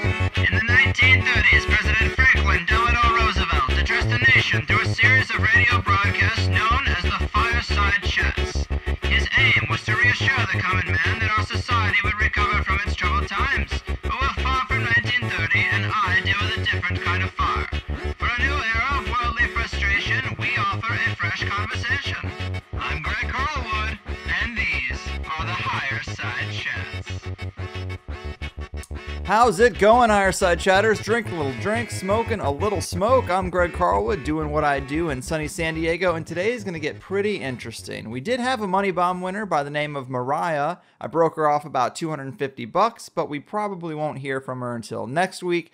In the 1930s, President Franklin Delano Roosevelt addressed the nation through a series of radio broadcasts known as the Fireside Chats. His aim was to reassure the common man that our society would recover from its troubled times. But we're far from 1930, and I deal with a different kind of fire. For a new era of worldly frustration, we offer a fresh conversation. I'm Greg Carlwood, and these are the Higher Side Chats. How's it going, Higher Side Chatters? Drink a little drink, smoking a little smoke. I'm Greg Carlwood, doing what I do in sunny San Diego, and today is going to get pretty interesting. We did have a Money Bomb winner by the name of Mariah. I broke her off about $250, but we probably won't hear from her until next week.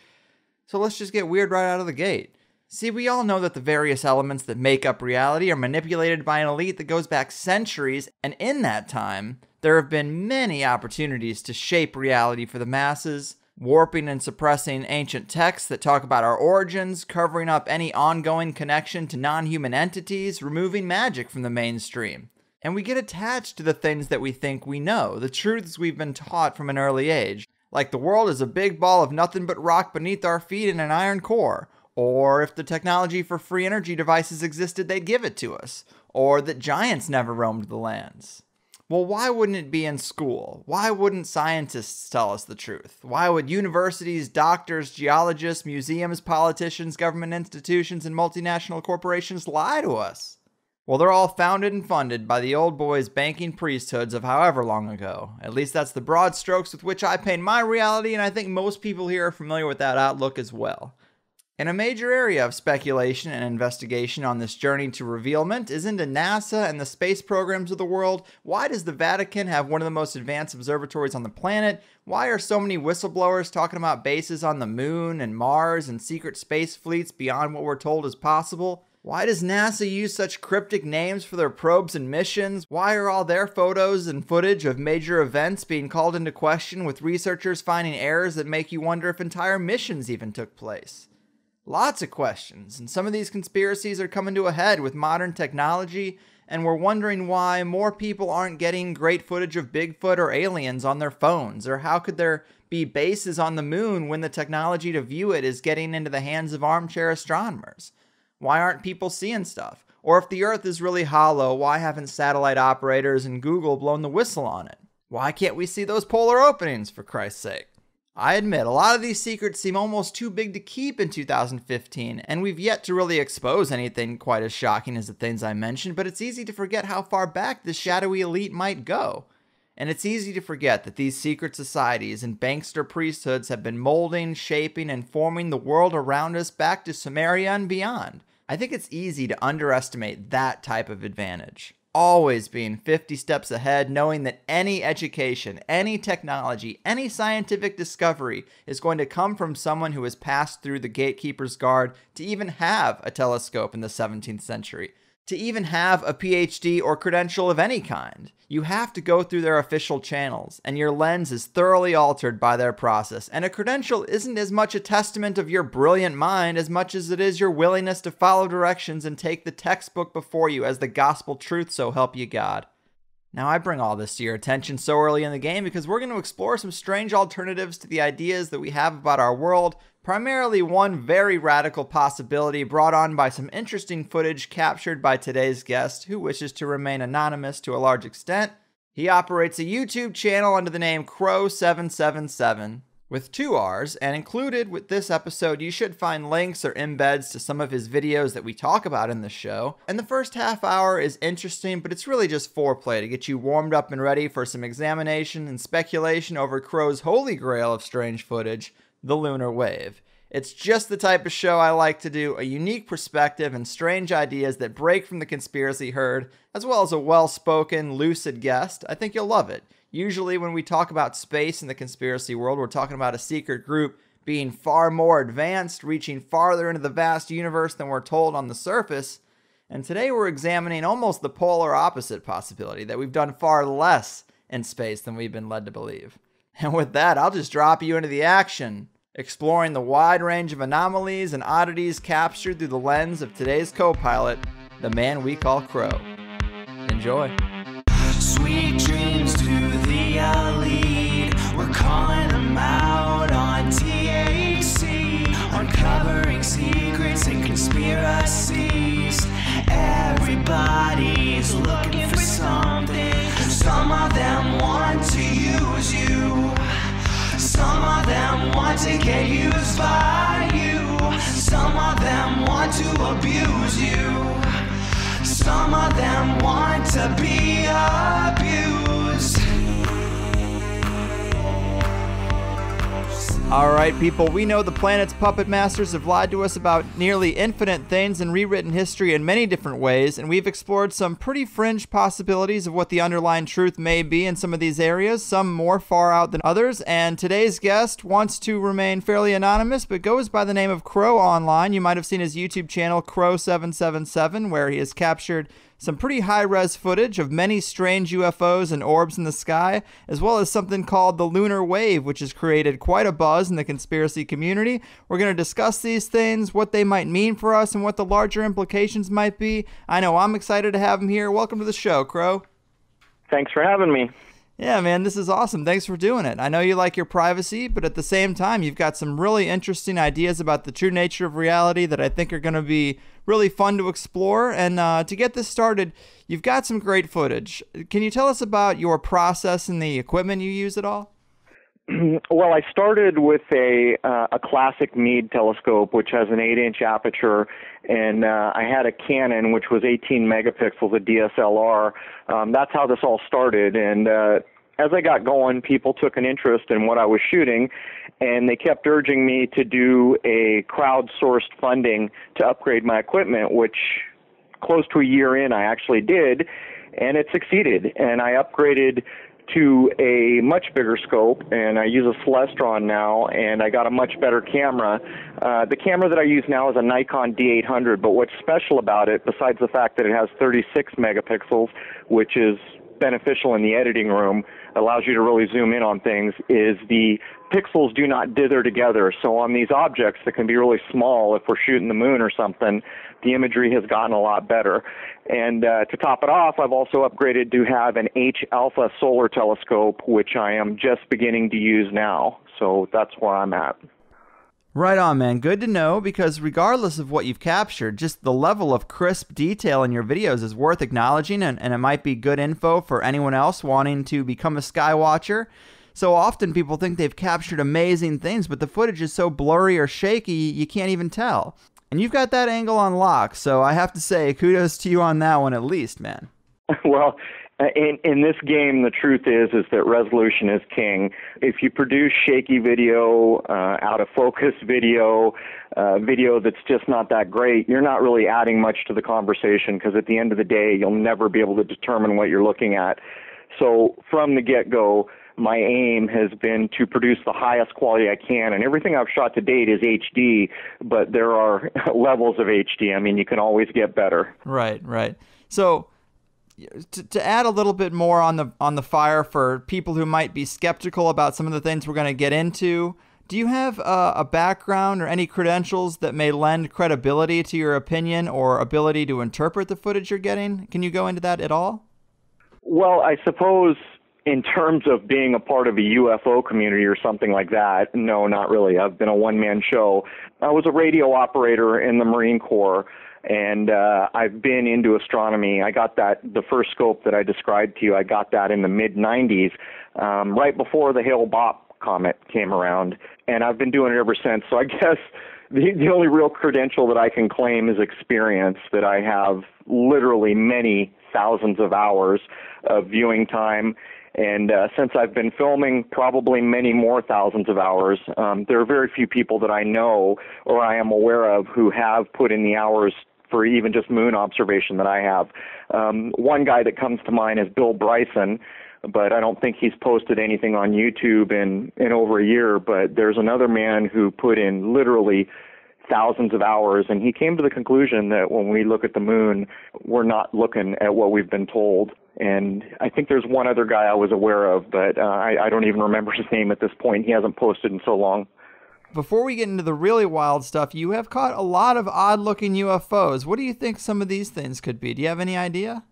So let's just get weird right out of the gate. See, we all know that the various elements that make up reality are manipulated by an elite that goes back centuries, and in that time, there have been many opportunities to shape reality for the masses, warping and suppressing ancient texts that talk about our origins, covering up any ongoing connection to non-human entities, removing magic from the mainstream. And we get attached to the things that we think we know, the truths we've been taught from an early age, like the world is a big ball of nothing but rock beneath our feet and an iron core, or if the technology for free energy devices existed, they'd give it to us, or that giants never roamed the lands. Well, why wouldn't it be in school? Why wouldn't scientists tell us the truth? Why would universities, doctors, geologists, museums, politicians, government institutions, and multinational corporations lie to us? Well, they're all founded and funded by the old boys' banking priesthoods of however long ago. At least that's the broad strokes with which I paint my reality, and I think most people here are familiar with that outlook as well. And a major area of speculation and investigation on this journey to revealment is into NASA and the space programs of the world. Why does the Vatican have one of the most advanced observatories on the planet? Why are so many whistleblowers talking about bases on the moon and Mars and secret space fleets beyond what we're told is possible? Why does NASA use such cryptic names for their probes and missions? Why are all their photos and footage of major events being called into question, with researchers finding errors that make you wonder if entire missions even took place? Lots of questions, and some of these conspiracies are coming to a head with modern technology, and we're wondering why more people aren't getting great footage of Bigfoot or aliens on their phones, or how could there be bases on the moon when the technology to view it is getting into the hands of armchair astronomers? Why aren't people seeing stuff? Or if the Earth is really hollow, why haven't satellite operators and Google blown the whistle on it? Why can't we see those polar openings, for Christ's sake? I admit, a lot of these secrets seem almost too big to keep in 2015, and we've yet to really expose anything quite as shocking as the things I mentioned, but it's easy to forget how far back the shadowy elite might go. And it's easy to forget that these secret societies and bankster priesthoods have been molding, shaping, and forming the world around us back to Sumeria and beyond. I think it's easy to underestimate that type of advantage. Always being 50 steps ahead, knowing that any education, any technology, any scientific discovery is going to come from someone who has passed through the gatekeeper's guard to even have a telescope in the 17th century, to even have a PhD or credential of any kind. You have to go through their official channels, and your lens is thoroughly altered by their process. And a credential isn't as much a testament of your brilliant mind as much as it is your willingness to follow directions and take the textbook before you as the gospel truth, so help you God. Now, I bring all this to your attention so early in the game because we're going to explore some strange alternatives to the ideas that we have about our world, primarily one very radical possibility brought on by some interesting footage captured by today's guest, who wishes to remain anonymous to a large extent. He operates a YouTube channel under the name Crrow777 with 2 R's, and included with this episode, you should find links or embeds to some of his videos that we talk about in the show. And the first half hour is interesting, but it's really just foreplay to get you warmed up and ready for some examination and speculation over Crow's holy grail of strange footage, the Lunar Wave. It's just the type of show I like to do, a unique perspective and strange ideas that break from the conspiracy herd, as well as a well-spoken, lucid guest. I think you'll love it. Usually when we talk about space in the conspiracy world, we're talking about a secret group being far more advanced, reaching farther into the vast universe than we're told on the surface. And today we're examining almost the polar opposite possibility, that we've done far less in space than we've been led to believe. And with that, I'll just drop you into the action, exploring the wide range of anomalies and oddities captured through the lens of today's co-pilot, the man we call Crow. Enjoy. Sweet dreams to the elite. We're calling them out on TA. want to get used by you. Some of them want to abuse you. Some of them want to be abused. All right, people, we know the planet's puppet masters have lied to us about nearly infinite things and rewritten history in many different ways, and we've explored some pretty fringe possibilities of what the underlying truth may be in some of these areas, some more far out than others, and today's guest wants to remain fairly anonymous, but goes by the name of Crow online. You might have seen his YouTube channel, Crrow777, where he has captured some pretty high-res footage of many strange UFOs and orbs in the sky, as well as something called the Lunar Wave, which has created quite a buzz in the conspiracy community. We're going to discuss these things, what they might mean for us, and what the larger implications might be. I know I'm excited to have him here. Welcome to the show, Crow. Thanks for having me. Yeah, man, this is awesome. Thanks for doing it. I know you like your privacy, but at the same time, you've got some really interesting ideas about the true nature of reality that I think are going to be really fun to explore. And to get this started, you've got some great footage. Can you tell us about your process and the equipment you use at all? Well, I started with a classic Meade telescope, which has an 8-inch aperture, and I had a Canon, which was 18 megapixels, a DSLR. That's how this all started, and as I got going, people took an interest in what I was shooting, and they kept urging me to do a crowdsourced funding to upgrade my equipment, which close to a year in I actually did, and it succeeded, and I upgraded to a much bigger scope, and I use a Celestron now, and I got a much better camera. The camera that I use now is a Nikon D800, but what's special about it, besides the fact that it has 36 megapixels, which is beneficial in the editing room, allows you to really zoom in on things, is the pixels do not dither together. So on these objects that can be really small, if we're shooting the moon or something, the imagery has gotten a lot better. And to top it off, I've also upgraded to have an H-alpha solar telescope, which I am just beginning to use now. So that's where I'm at. Right on, man. Good to know, because regardless of what you've captured, just the level of crisp detail in your videos is worth acknowledging, and it might be good info for anyone else wanting to become a sky watcher. So often people think they've captured amazing things, but the footage is so blurry or shaky, you can't even tell. And you've got that angle on lock, so I have to say kudos to you on that one at least, man. Well, in this game, the truth is that resolution is king. If you produce shaky video, out of focus video, video that's just not that great, you're not really adding much to the conversation, because at the end of the day, you'll never be able to determine what you're looking at. So from the get-go, my aim has been to produce the highest quality I can, and everything I've shot to date is HD, but there are levels of HD. I mean, you can always get better. Right, right. So to add a little bit more on the fire for people who might be skeptical about some of the things we're going to get into, do you have a background or any credentials that may lend credibility to your opinion or ability to interpret the footage you're getting? Can you go into that at all? Well, I suppose in terms of being a part of a UFO community or something like that, no, not really. I've been a one-man show. I was a radio operator in the Marine Corps, and I've been into astronomy. I got the first scope that I described to you, I got that in the mid-90s, right before the Hale-Bopp comet came around, and I've been doing it ever since. So I guess the only real credential that I can claim is experience, that I have literally many thousands of hours of viewing time. And since I've been filming, probably many more thousands of hours. There are very few people that I know or I am aware of who have put in the hours for even just moon observation that I have. One guy that comes to mind is Bill Bryson, but I don't think he's posted anything on YouTube in over a year. But there's another man who put in literally thousands of hours, and he came to the conclusion that when we look at the moon, we're not looking at what we've been told. And I think there's one other guy I was aware of, but I don't even remember his name at this point. He hasn't posted in so long. Before we get into the really wild stuff, you have caught a lot of odd-looking UFOs. What do you think some of these things could be? Do you have any idea?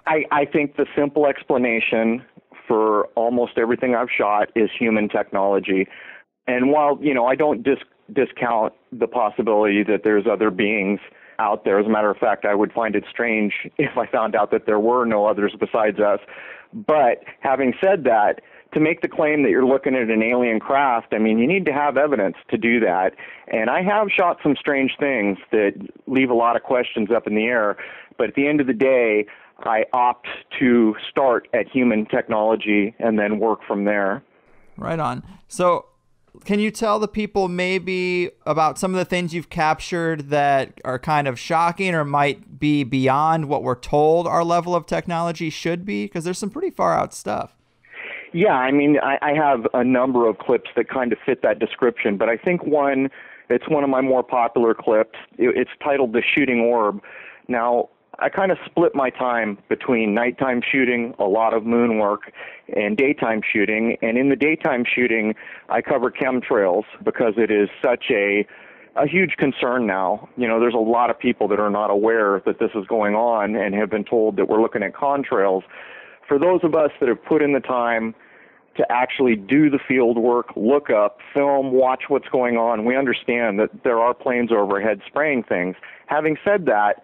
I think the simple explanation for almost everything I've shot is human technology. And while, I don't discount the possibility that there's other beings out there. As a matter of fact, I would find it strange if I found out that there were no others besides us. But having said that, to make the claim that you're looking at an alien craft, I mean, you need to have evidence to do that. And I have shot some strange things that leave a lot of questions up in the air. But at the end of the day, I opt to start at human technology and then work from there. Right on. So can you tell the people maybe about some of the things you've captured that are kind of shocking or might be beyond what we're told our level of technology should be? Because there's some pretty far out stuff. Yeah, I mean, I have a number of clips that kind of fit that description, but I think it's one of my more popular clips. It's titled The Shooting Orb. Now, I kind of split my time between nighttime shooting, a lot of moon work, and daytime shooting. And in the daytime shooting, I cover chemtrails because it is such a huge concern now. You know, there's a lot of people that are not aware that this is going on and have been told that we're looking at contrails. For those of us that have put in the time to actually do the field work, look up, film, watch what's going on, we understand that there are planes overhead spraying things. Having said that,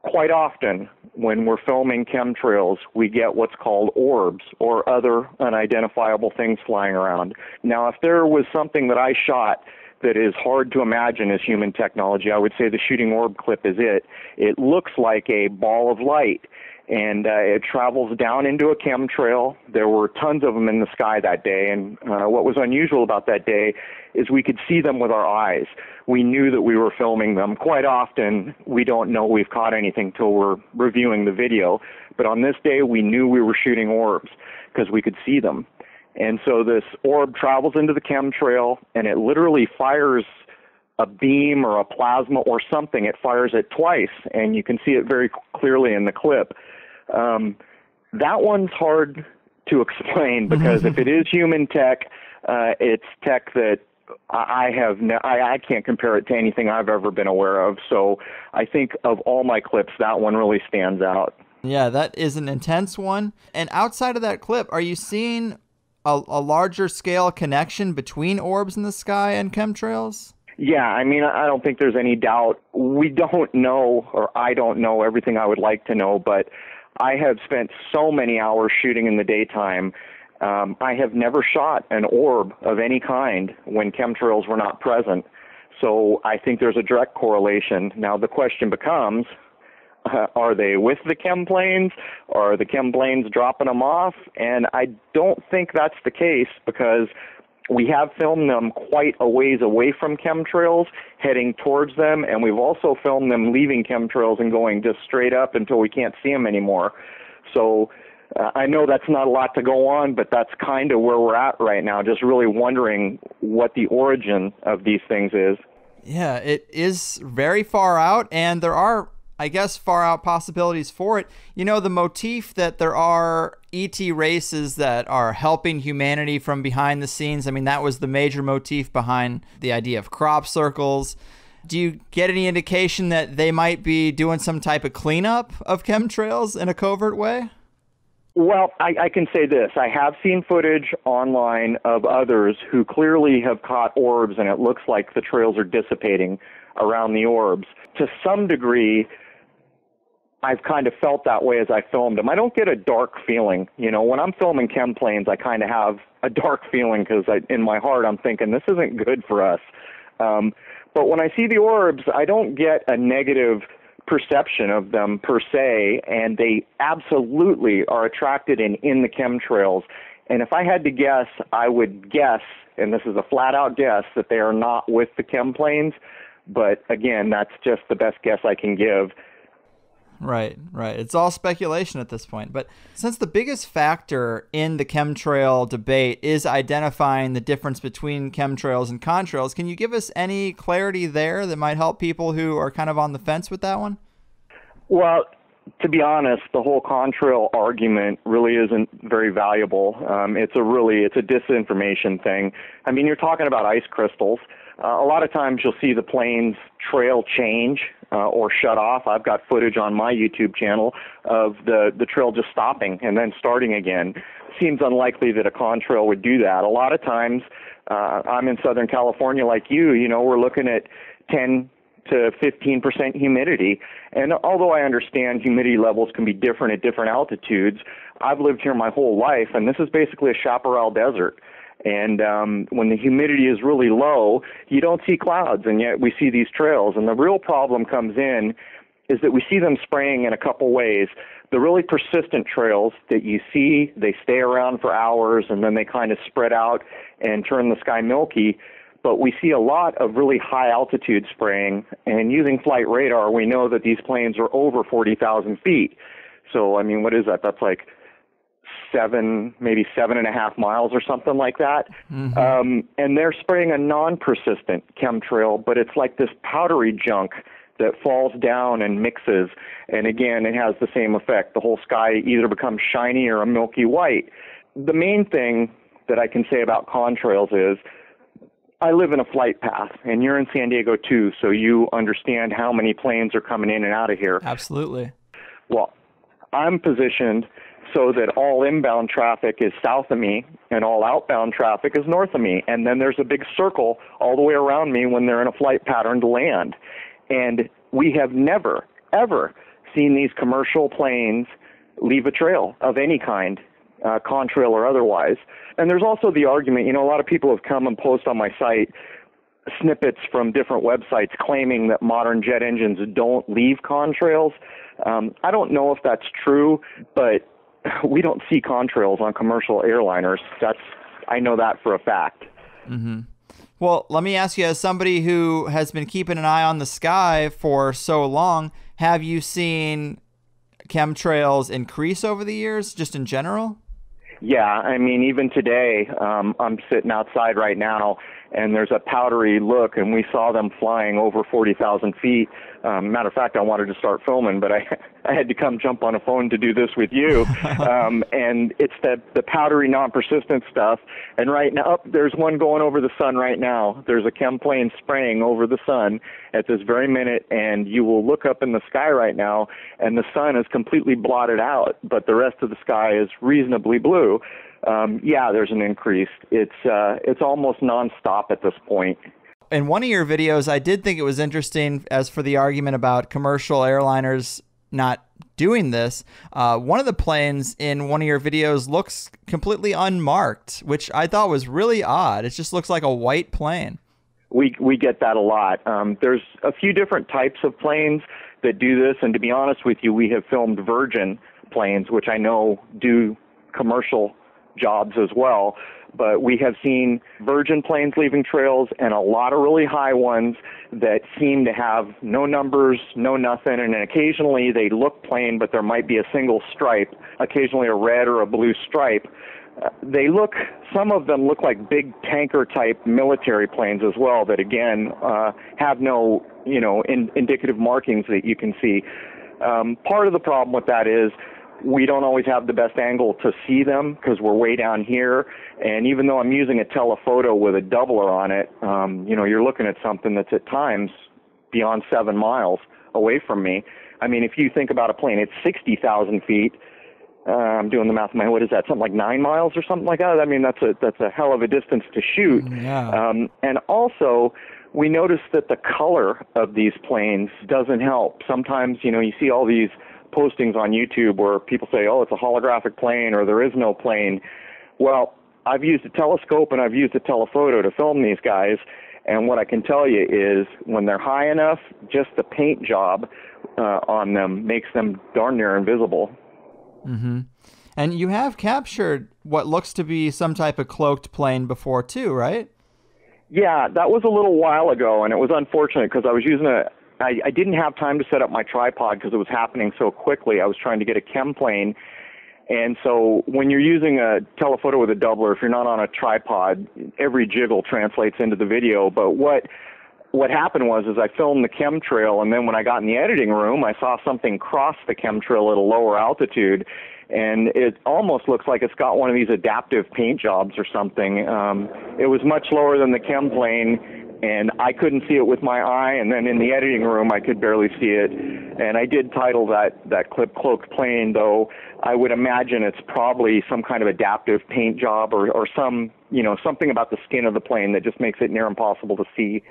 quite often when we're filming chemtrails, we get what's called orbs or other unidentifiable things flying around. Now, if there was something that I shot that is hard to imagine as human technology, I would say the shooting orb clip is it. It looks like a ball of light, and it travels down into a chemtrail. There were tons of them in the sky that day, and what was unusual about that day is we could see them with our eyes. We knew that we were filming them. Quite often, we don't know we've caught anything till we're reviewing the video, but on this day, we knew we were shooting orbs because we could see them. And so this orb travels into the chemtrail, and it literally fires a beam or a plasma or something. It fires it twice, and you can see it very clearly in the clip. That one's hard to explain because if it is human tech, it's tech that I can't compare it to anything I've ever been aware of. So I think of all my clips, that one really stands out. Yeah, that is an intense one. And outside of that clip, are you seeing a larger scale connection between orbs in the sky and chemtrails? Yeah, I mean, I don't think there's any doubt. We don't know, or I don't know everything I would like to know, but I have spent so many hours shooting in the daytime. I have never shot an orb of any kind when chemtrails were not present. So I think there's a direct correlation. Now the question becomes, are they with the chem planes? Or are the chem planes dropping them off? And I don't think that's the case because we have filmed them quite a ways away from chemtrails, heading towards them, and we've also filmed them leaving chemtrails and going just straight up until we can't see them anymore. So I know that's not a lot to go on, but that's kind of where we're at right now, just really wondering what the origin of these things is. Yeah, it is very far out, and there are, I guess, far out possibilities for it. You know, the motif that there are ET races that are helping humanity from behind the scenes, I mean, that was the major motif behind the idea of crop circles. Do you get any indication that they might be doing some type of cleanup of chemtrails in a covert way? Well, I can say this. I have seen footage online of others who clearly have caught orbs, and it looks like the trails are dissipating around the orbs. To some degree, I've kind of felt that way as I filmed them. I don't get a dark feeling. You know, when I'm filming chem planes, I kind of have a dark feeling because in my heart I'm thinking, this isn't good for us. But when I see the orbs, I don't get a negative perception of them per se, and they absolutely are attracted in the chemtrails. And if I had to guess, I would guess, and this is a flat-out guess, that they are not with the chem planes. But again, that's just the best guess I can give. Right. It's all speculation at this point. But since the biggest factor in the chemtrail debate is identifying the difference between chemtrails and contrails, can you give us any clarity there that might help people who are kind of on the fence with that one? Well, to be honest, the whole contrail argument really isn't very valuable. It's a disinformation thing. I mean, you're talking about ice crystals. A lot of times you'll see the plane's trail change or shut off. I've got footage on my YouTube channel of the trail just stopping and then starting again. Seems unlikely that a contrail would do that. A lot of times, I'm in Southern California like you know, we're looking at 10 to 15% humidity. And although I understand humidity levels can be different at different altitudes, I've lived here my whole life, and this is basically a chaparral desert. And when the humidity is really low, you don't see clouds, and yet we see these trails. And the real problem comes in is that we see them spraying in a couple ways. The really persistent trails that you see, they stay around for hours, and then they kind of spread out and turn the sky milky. But we see a lot of really high altitude spraying, and using flight radar, we know that these planes are over 40,000 feet. So, I mean, what is that? That's like maybe 7.5 miles or something like that. Mm-hmm. And they're spraying a non-persistent chemtrail, but it's like this powdery junk that falls down and mixes. And again, it has the same effect. The whole sky either becomes shiny or a milky white. The main thing that I can say about contrails is I live in a flight path, and you're in San Diego too, so you understand how many planes are coming in and out of here. Absolutely. Well, I'm positioned so that all inbound traffic is south of me and all outbound traffic is north of me. And then there's a big circle all the way around me when they're in a flight pattern to land. And we have never, ever seen these commercial planes leave a trail of any kind, contrail or otherwise. And there's also the argument, a lot of people have come and post on my site snippets from different websites claiming that modern jet engines don't leave contrails. I don't know if that's true, but we don't see contrails on commercial airliners. I know that for a fact. Mm-hmm. Well, let me ask you, as somebody who has been keeping an eye on the sky for so long, have you seen chemtrails increase over the years, just in general? Yeah, I mean, even today, I'm sitting outside right now, and there's a powdery look, and we saw them flying over 40,000 feet. Matter of fact, I wanted to start filming, but I had to come jump on a phone to do this with you. And it's the powdery, non-persistent stuff. And right now, there's one going over the sun right now. There's a chem plane spraying over the sun at this very minute, and you will look up in the sky right now, and the sun is completely blotted out, but the rest of the sky is reasonably blue. Yeah, there's an increase. It's almost nonstop at this point. In one of your videos, I did think it was interesting, as for the argument about commercial airliners not doing this. One of the planes in one of your videos looks completely unmarked, which I thought was really odd. It just looks like a white plane. We get that a lot. There's a few different types of planes that do this, and to be honest with you, we have filmed Virgin planes, which I know do commercial jobs as well, but we have seen Virgin planes leaving trails and a lot of really high ones that seem to have no numbers, no nothing, and then occasionally they look plain, but there might be a single stripe, occasionally a red or a blue stripe. Some of them look like big tanker type military planes as well that again have no, indicative markings that you can see. Part of the problem with that is we don't always have the best angle to see them because we're way down here. And even though I'm using a telephoto with a doubler on it, you're looking at something that's at times beyond 7 miles away from me. I mean, if you think about a plane, it's 60,000 feet. I'm doing the math in my head. What is that? Something like 9 miles or something like that? I mean, that's a hell of a distance to shoot. Yeah. And also, we notice that the color of these planes doesn't help. Sometimes, you see all these postings on YouTube where people say, oh, it's a holographic plane or there is no plane. Well, I've used a telescope and I've used a telephoto to film these guys, and what I can tell you is when they're high enough, just the paint job on them makes them darn near invisible. Mm-hmm. And you have captured what looks to be some type of cloaked plane before too, right? Yeah, that was a little while ago, and it was unfortunate because I was using I didn't have time to set up my tripod because it was happening so quickly. I was trying to get a chem plane. And so when you're using a telephoto with a doubler, if you're not on a tripod, every jiggle translates into the video. But what happened was I filmed the chemtrail, and then when I got in the editing room, I saw something cross the chemtrail at a lower altitude. And it almost looks like it's got one of these adaptive paint jobs or something. It was much lower than the chem plane, and I couldn't see it with my eye, and then in the editing room I could barely see it. And I did title that clip Cloaked Plane, though I would imagine it's probably some kind of adaptive paint job or some, something about the skin of the plane that just makes it near impossible to see.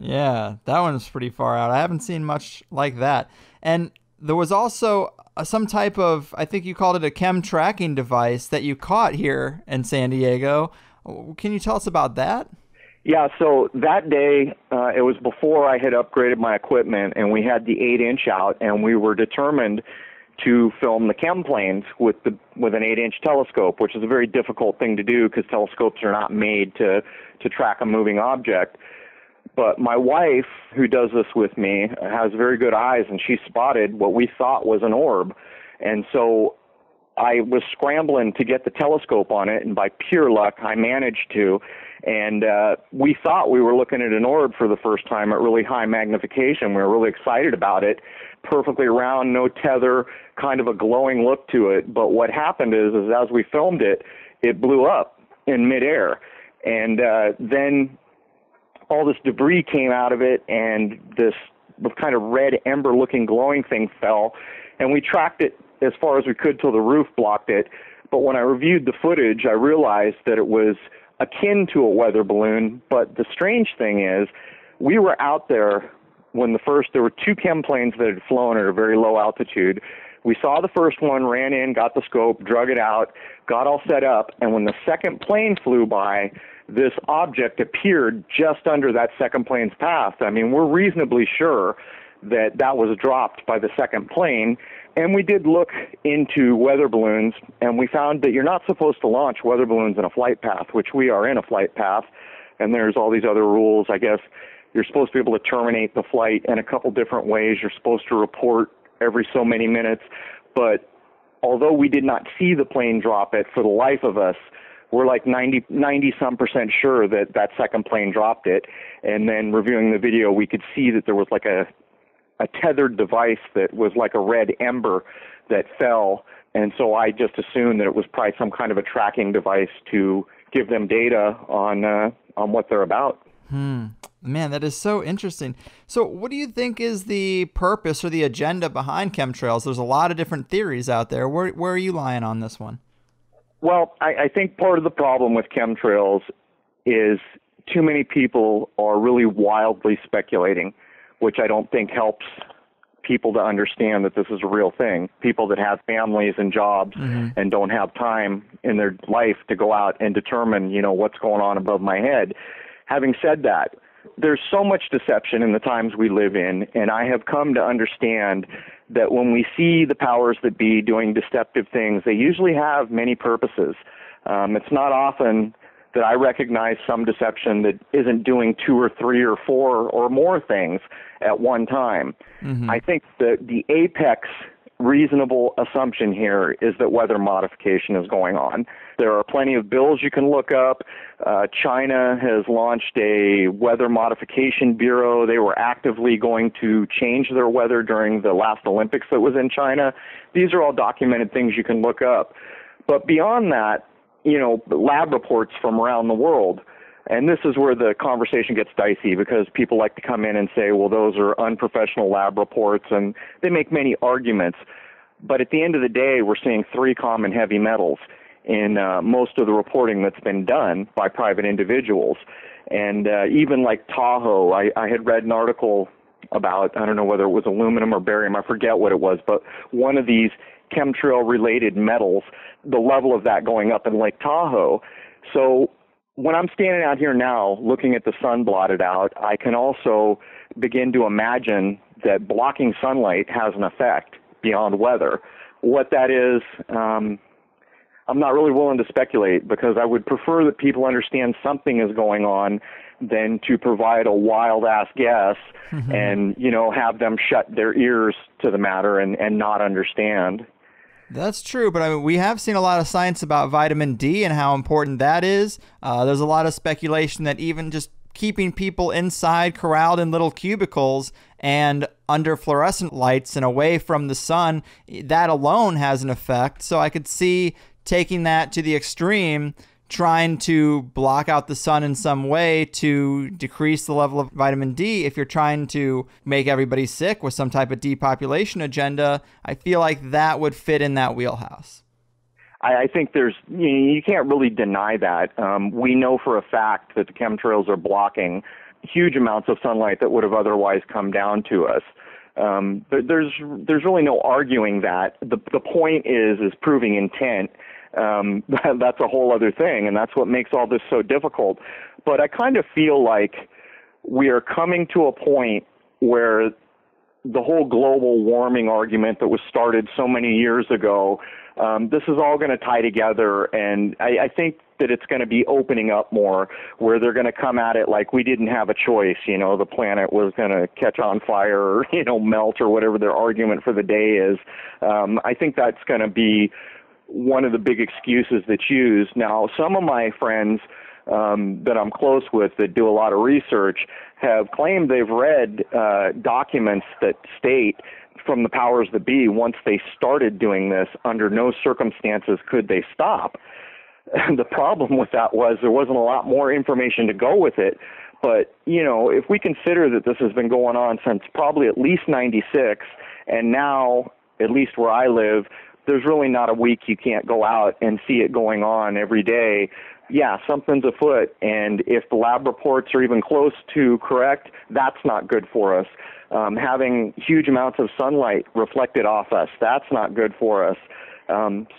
Yeah, that one's pretty far out. I haven't seen much like that. And there was also some type of, I think you called it a chem tracking device that you caught here in San Diego. Can you tell us about that? Yeah, so that day, it was before I had upgraded my equipment, and we had the 8-inch out, and we were determined to film the chem planes with an 8-inch telescope, which is a very difficult thing to do because telescopes are not made to track a moving object. But my wife, who does this with me, has very good eyes, and she spotted what we thought was an orb. And so I was scrambling to get the telescope on it, and by pure luck, I managed to. And we thought we were looking at an orb for the first time at really high magnification. We were really excited about it. Perfectly round, no tether, kind of a glowing look to it. But what happened is as we filmed it, it blew up in midair. And then all this debris came out of it, and this kind of red ember-looking glowing thing fell. And we tracked it as far as we could till the roof blocked it. But when I reviewed the footage, I realized that it was akin to a weather balloon. But the strange thing is, we were out there when there were 2 chem planes that had flown at a very low altitude. We saw the first one, ran in, got the scope, drug it out, got all set up, and when the second plane flew by, this object appeared just under that second plane's path. I mean, we're reasonably sure that that was dropped by the second plane. And we did look into weather balloons, and we found that you're not supposed to launch weather balloons in a flight path, which we are in a flight path. And there's all these other rules. I guess you're supposed to be able to terminate the flight in a couple different ways. You're supposed to report every so many minutes. But although we did not see the plane drop it, for the life of us, we're like 90-some% sure that that second plane dropped it. And then reviewing the video, we could see that there was like a tethered device that was like a red ember that fell. And so I just assumed that it was probably some kind of a tracking device to give them data on what they're about. Man, that is so interesting. So what do you think is the purpose or the agenda behind chemtrails? There's a lot of different theories out there. Where are you lying on this one? Well, I think part of the problem with chemtrails is too many people are really wildly speculating, which I don't think helps people to understand that this is a real thing. People that have families and jobs and don't have time in their life to go out and determine, what's going on above my head. Having said that, there's so much deception in the times we live in, and I have come to understand that when we see the powers that be doing deceptive things, they usually have many purposes. It's not often that I recognize some deception that isn't doing 2 or 3 or 4 or more things at one time. I think that the apex reasonable assumption here is that weather modification is going on. There are plenty of bills you can look up. China has launched a weather modification bureau. They were actively going to change their weather during the last Olympics that was in China. These are all documented things you can look up. But beyond that, lab reports from around the world. And this is where the conversation gets dicey because people like to come in and say, well, those are unprofessional lab reports, and they make many arguments. But at the end of the day, we're seeing 3 common heavy metals in most of the reporting that's been done by private individuals. And even like Tahoe, I had read an article about, I don't know whether it was aluminum or barium, I forget what it was, but one of these chemtrail-related metals, the level of that going up in Lake Tahoe. So when I'm standing out here now looking at the sun blotted out, I can also begin to imagine that blocking sunlight has an effect beyond weather. What that is, I'm not really willing to speculate because I would prefer that people understand something is going on than to provide a wild-ass guess and, have them shut their ears to the matter and not understand. That's true, but I mean, we have seen a lot of science about vitamin D and how important that is. There's a lot of speculation that even just keeping people inside, corralled in little cubicles and under fluorescent lights and away from the sun, that alone has an effect. So I could see taking that to the extreme, trying to block out the sun in some way to decrease the level of vitamin D. If you're trying to make everybody sick with some type of depopulation agenda, I feel like that would fit in that wheelhouse. I think you can't really deny that. We know for a fact that the chemtrails are blocking huge amounts of sunlight that would have otherwise come down to us. There's really no arguing that. The point is proving intent. That's a whole other thing, and that's what makes all this so difficult. But I kind of feel like we are coming to a point where the whole global warming argument that was started so many years ago, this is all going to tie together, and I think that it's going to be opening up more, where they're going to come at it like we didn't have a choice. The planet was going to catch on fire or, melt or whatever their argument for the day is. I think that's going to be one of the big excuses that's used. Now, some of my friends that I'm close with that do a lot of research have claimed they've read documents that state from the powers that be, once they started doing this, under no circumstances could they stop. And the problem with that was there wasn't a lot more information to go with it. But, if we consider that this has been going on since probably at least 96, and now, at least where I live, there's really not a week you can't go out and see it going on every day. Yeah, something's afoot, and if the lab reports are even close to correct, that's not good for us. Having huge amounts of sunlight reflected off us, that's not good for us.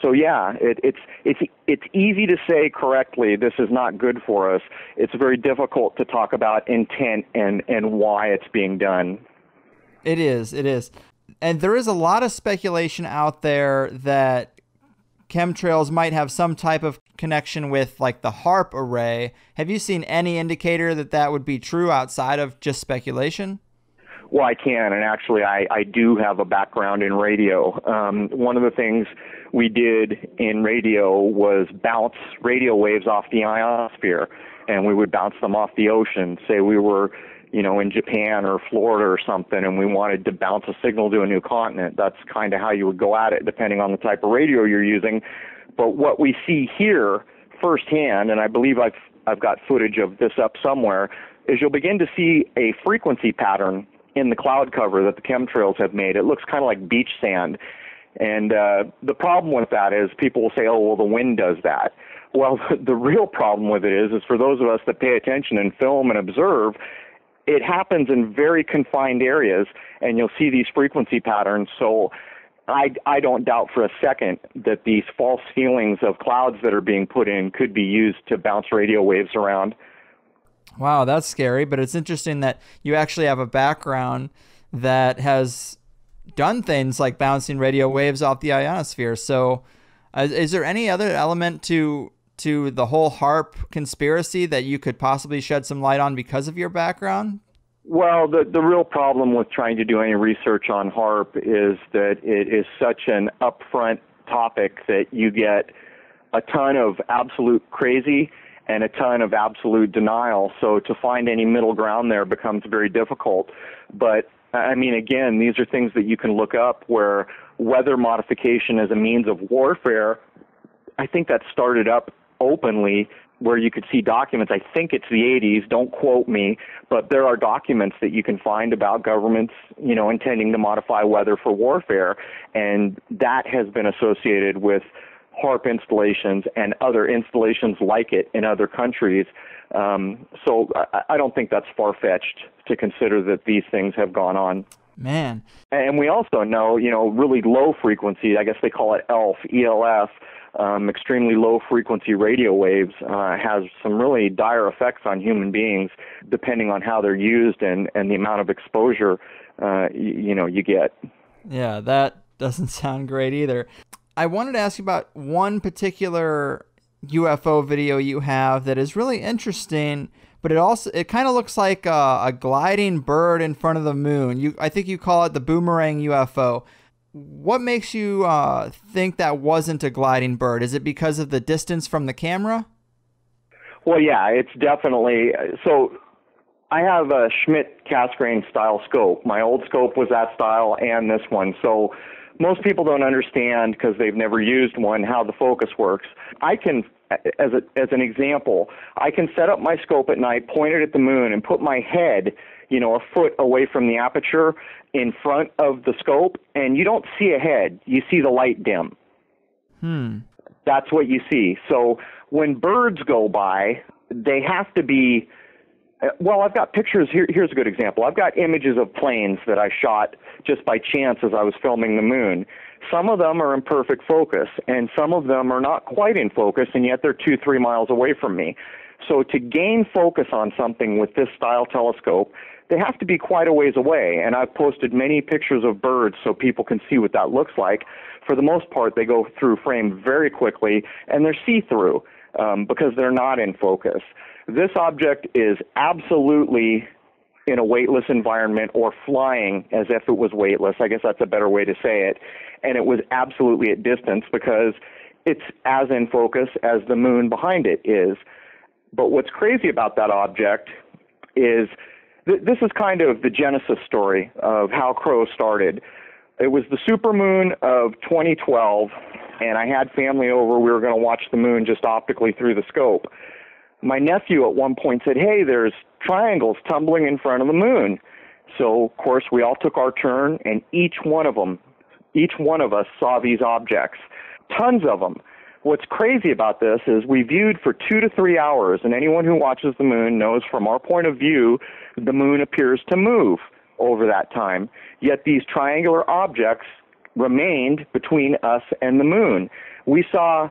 So yeah, it's easy to say correctly this is not good for us. It's very difficult to talk about intent and why it's being done. It is. And there is a lot of speculation out there that chemtrails might have some type of connection with like the HAARP array. Have you seen any indicator that would be true outside of just speculation? Well, I can, and actually I do have a background in radio. One of the things we did in radio was bounce radio waves off the ionosphere, and we would bounce them off the ocean. Say we were, in Japan or Florida or something, and we wanted to bounce a signal to a new continent. That's kind of how you would go at it, depending on the type of radio you're using. But what we see here firsthand, and I believe I've got footage of this up somewhere, is you'll begin to see a frequency pattern in the cloud cover that the chemtrails have made. It looks kind of like beach sand. And the problem with that is people will say, oh, well, the wind does that. Well, the real problem with it is for those of us that pay attention and film and observe, it happens in very confined areas, and you'll see these frequency patterns. So I don't doubt for a second that these false feelings of clouds that are being put in could be used to bounce radio waves around. Wow, that's scary, but it's interesting that you actually have a background that has done things like bouncing radio waves off the ionosphere. So is there any other element to the whole HAARP conspiracy that you could possibly shed some light on because of your background? Well, the real problem with trying to do any research on HAARP is that it is such an upfront topic that you get a ton of absolute crazy and a ton of absolute denial. So to find any middle ground there becomes very difficult. But I mean, again, these are things that you can look up where weather modification as a means of warfare, I think that started up openly where you could see documents. I think it's the 80s, don't quote me, but there are documents that you can find about governments, intending to modify weather for warfare, and that has been associated with HAARP installations and other installations like it in other countries. So I don't think that's far-fetched to consider that these things have gone on. Man. And we also know, really low frequency, I guess they call it ELF, extremely low frequency radio waves has some really dire effects on human beings depending on how they're used and the amount of exposure, you get. Yeah, that doesn't sound great either. I wanted to ask you about one particular UFO video you have that is really interesting, but it kind of looks like a gliding bird in front of the moon. I think you call it the Boomerang UFO. What makes you think that wasn't a gliding bird? Is it because of the distance from the camera? Well, yeah, it's definitely. So I have a Schmidt Cassegrain style scope. My old scope was that style and this one. So most people don't understand, because they've never used one, how the focus works. I can, as an example, I can set up my scope at night, point it at the moon, and put my head, a foot away from the aperture in front of the scope, and you don't see a head. You see the light dim. That's what you see. So when birds go by, they have to be Well, I've got pictures. Here's a good example. I've got images of planes that I shot just by chance as I was filming the moon. Some of them are in perfect focus, and some of them are not quite in focus, and yet they're 2-3 miles away from me. So to gain focus on something with this style telescope, they have to be quite a ways away, and I've posted many pictures of birds so people can see what that looks like. For the most part, they go through frame very quickly, and they're see-through because they're not in focus. This object is absolutely in a weightless environment, or flying as if it was weightless. I guess that's a better way to say it. And it was absolutely at distance because it's as in focus as the moon behind it is. But what's crazy about that object is this is kind of the genesis story of how Crow started. It was the supermoon of 2012, and I had family over. We were going to watch the moon just optically through the scope. My nephew at one point said, "Hey, there's triangles tumbling in front of the moon." So, of course, we all took our turn, and each one of us saw these objects, tons of them. What's crazy about this is we viewed for 2 to 3 hours, and anyone who watches the moon knows from our point of view, the moon appears to move over that time. Yet these triangular objects remained between us and the moon. We saw,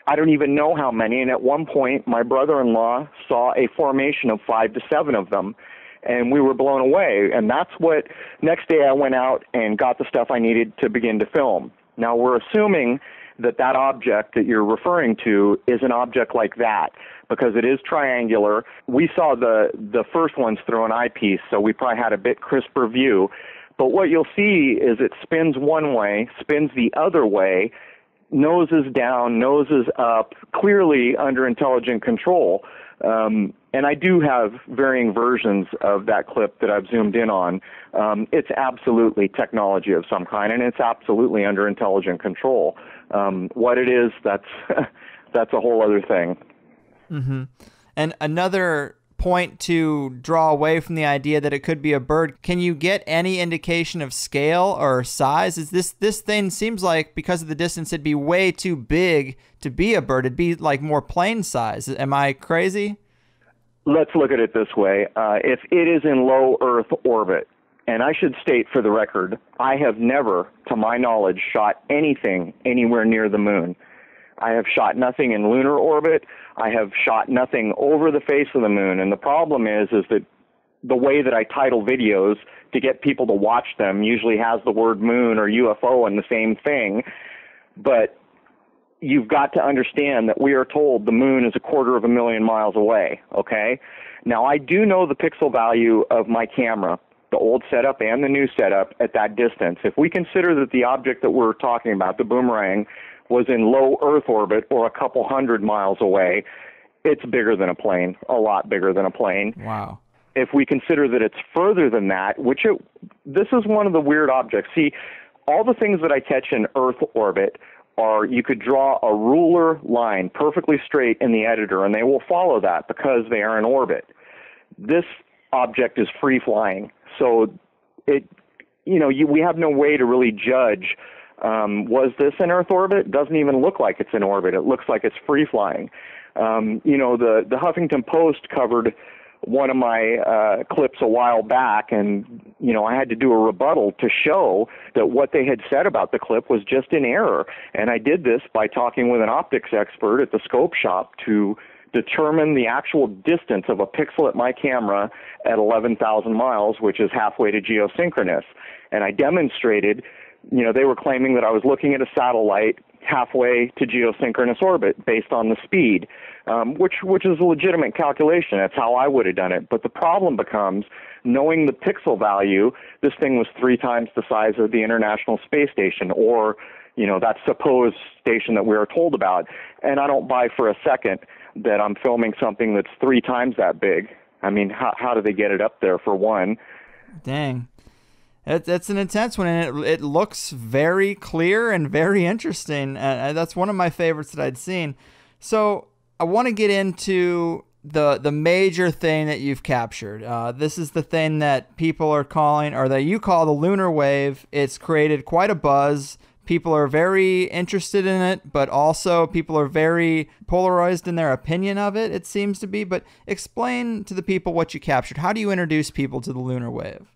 I don't even know how many, and at one point my brother-in-law saw a formation of 5 to 7 of them, and we were blown away. And that's what, next day I went out and got the stuff I needed to begin to film. Now we're assuming that that object that you're referring to is an object like that, because it is triangular. We saw the first ones through an eyepiece, so we probably had a bit crisper view. But what you'll see is it spins one way, spins the other way, noses down, noses up, clearly under intelligent control. And I do have varying versions of that clip that I've zoomed in on. It's absolutely technology of some kind, and it's absolutely under intelligent control. What it is, that's a whole other thing. Mm-hmm. And another point to draw away from the idea that it could be a bird, can you get any indication of scale or size? Is this thing seems like, because of the distance, it'd be way too big to be a bird. It'd be like more plane size. Am I crazy? Let's look at it this way. If it is in low Earth orbit, and I should state for the record, I have never, to my knowledge, shot anything anywhere near the moon. I have shot nothing in lunar orbit. I have shot nothing over the face of the moon. And the problem is that the way that I title videos to get people to watch them usually has the word moon or UFO in the same thing. But you've got to understand that we are told the moon is 250,000 miles away, okay? Now, I do know the pixel value of my camera, the old setup and the new setup, at that distance. If we consider that the object that we're talking about, the Boomerang, was in low Earth orbit or a couple hundred miles away, it's bigger than a plane, a lot bigger than a plane. Wow. If we consider that it's further than that, this is one of the weird objects. See, all the things that I catch in Earth orbit are, you could draw a ruler line perfectly straight in the editor, and they will follow that because they are in orbit. This object is free-flying, so we have no way to really judge, was this in Earth orbit? Doesn't even look like it's in orbit. It looks like it's free-flying. The Huffington Post covered one of my clips a while back, and I had to do a rebuttal to show that what they had said about the clip was just in error. And I did this by talking with an optics expert at the scope shop to determine the actual distance of a pixel at my camera at 11,000 miles, which is halfway to geosynchronous. And I demonstrated, they were claiming that I was looking at a satellite halfway to geosynchronous orbit based on the speed, which is a legitimate calculation. That's how I would have done it. But the problem becomes, knowing the pixel value, this thing was 3 times the size of the International Space Station, or that supposed station that we were told about. And I don't buy for a second that I'm filming something that's 3 times that big. I mean, how do they get it up there, for one? Dang. That's an intense one, and it looks very clear and very interesting. That's one of my favorites that I'd seen. So I want to get into the major thing that you've captured. This is the thing that people are calling, or that you call, the Lunar Wave. It's created quite a buzz. people are very interested in it, but also people are very polarized in their opinion of it, it seems to be. But explain to the people what you captured. How do you introduce people to the lunar wave?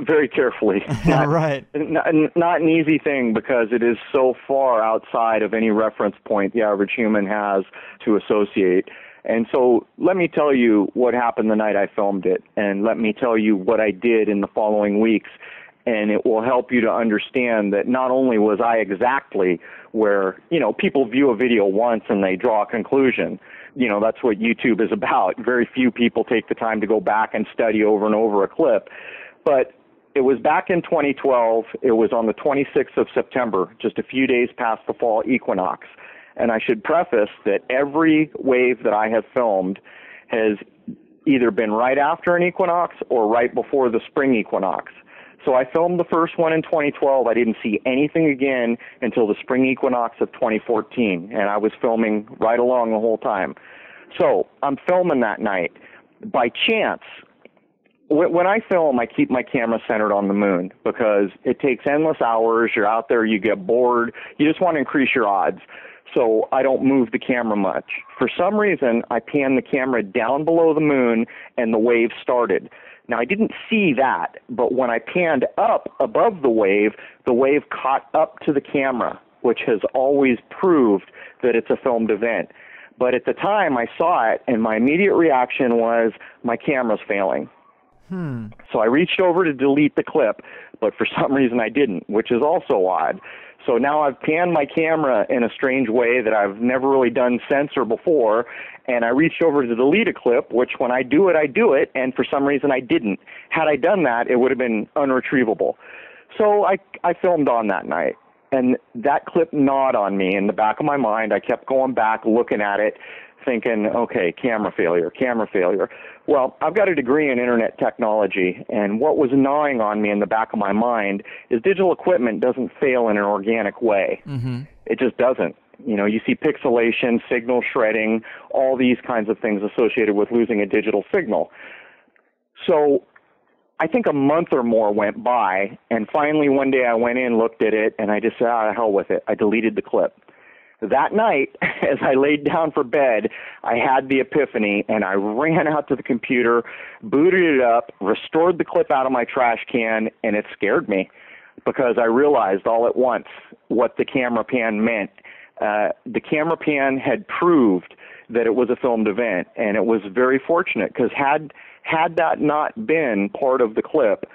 Very carefully. Right. Not an easy thing, because it is so far outside of any reference point the average human has to associate. And so let me tell you what happened the night I filmed it, and let me tell you what I did in the following weeks, and it will help you to understand that not only was I exactly where, people view a video once and they draw a conclusion. That's what YouTube is about. Very few people take the time to go back and study over and over a clip. But it was back in 2012. It was on the 26th of September, just a few days past the fall equinox. And I should preface that every wave that I have filmed has either been right after an equinox or right before the spring equinox. So I filmed the first one in 2012. I didn't see anything again until the spring equinox of 2014, and I was filming right along the whole time. So I'm filming that night. By chance, when I film, I keep my camera centered on the moon, because it takes endless hours. You're out there, you get bored. You just want to increase your odds. So I don't move the camera much. For some reason, I panned the camera down below the moon, and the wave started. Now, I didn't see that, but when I panned up above the wave caught up to the camera, which has always proved that it's a filmed event. But at the time, I saw it, and my immediate reaction was, my camera's failing. So I reached over to delete the clip, but for some reason I didn't, which is also odd. So now I've panned my camera in a strange way that I've never really done since or before, and I reached over to delete a clip, which when I do it, and for some reason I didn't. Had I done that, it would have been unretrievable. So I filmed on that night, and that clip gnawed on me in the back of my mind. I kept going back, looking at it, thinking, okay, camera failure. Well, I've got a degree in internet technology, and what was gnawing on me in the back of my mind is digital equipment doesn't fail in an organic way. It just doesn't. You see pixelation, signal shredding, all these kinds of things associated with losing a digital signal. So I think a month or more went by, and finally one day I went in, looked at it, and I just said, the hell with it. I deleted the clip. That night, as I laid down for bed, I had the epiphany, and I ran out to the computer, booted it up, restored the clip out of my trash can, and it scared me, because I realized all at once what the camera pan meant. The camera pan had proved that it was a filmed event, and it was very fortunate, because had that not been part of the clip,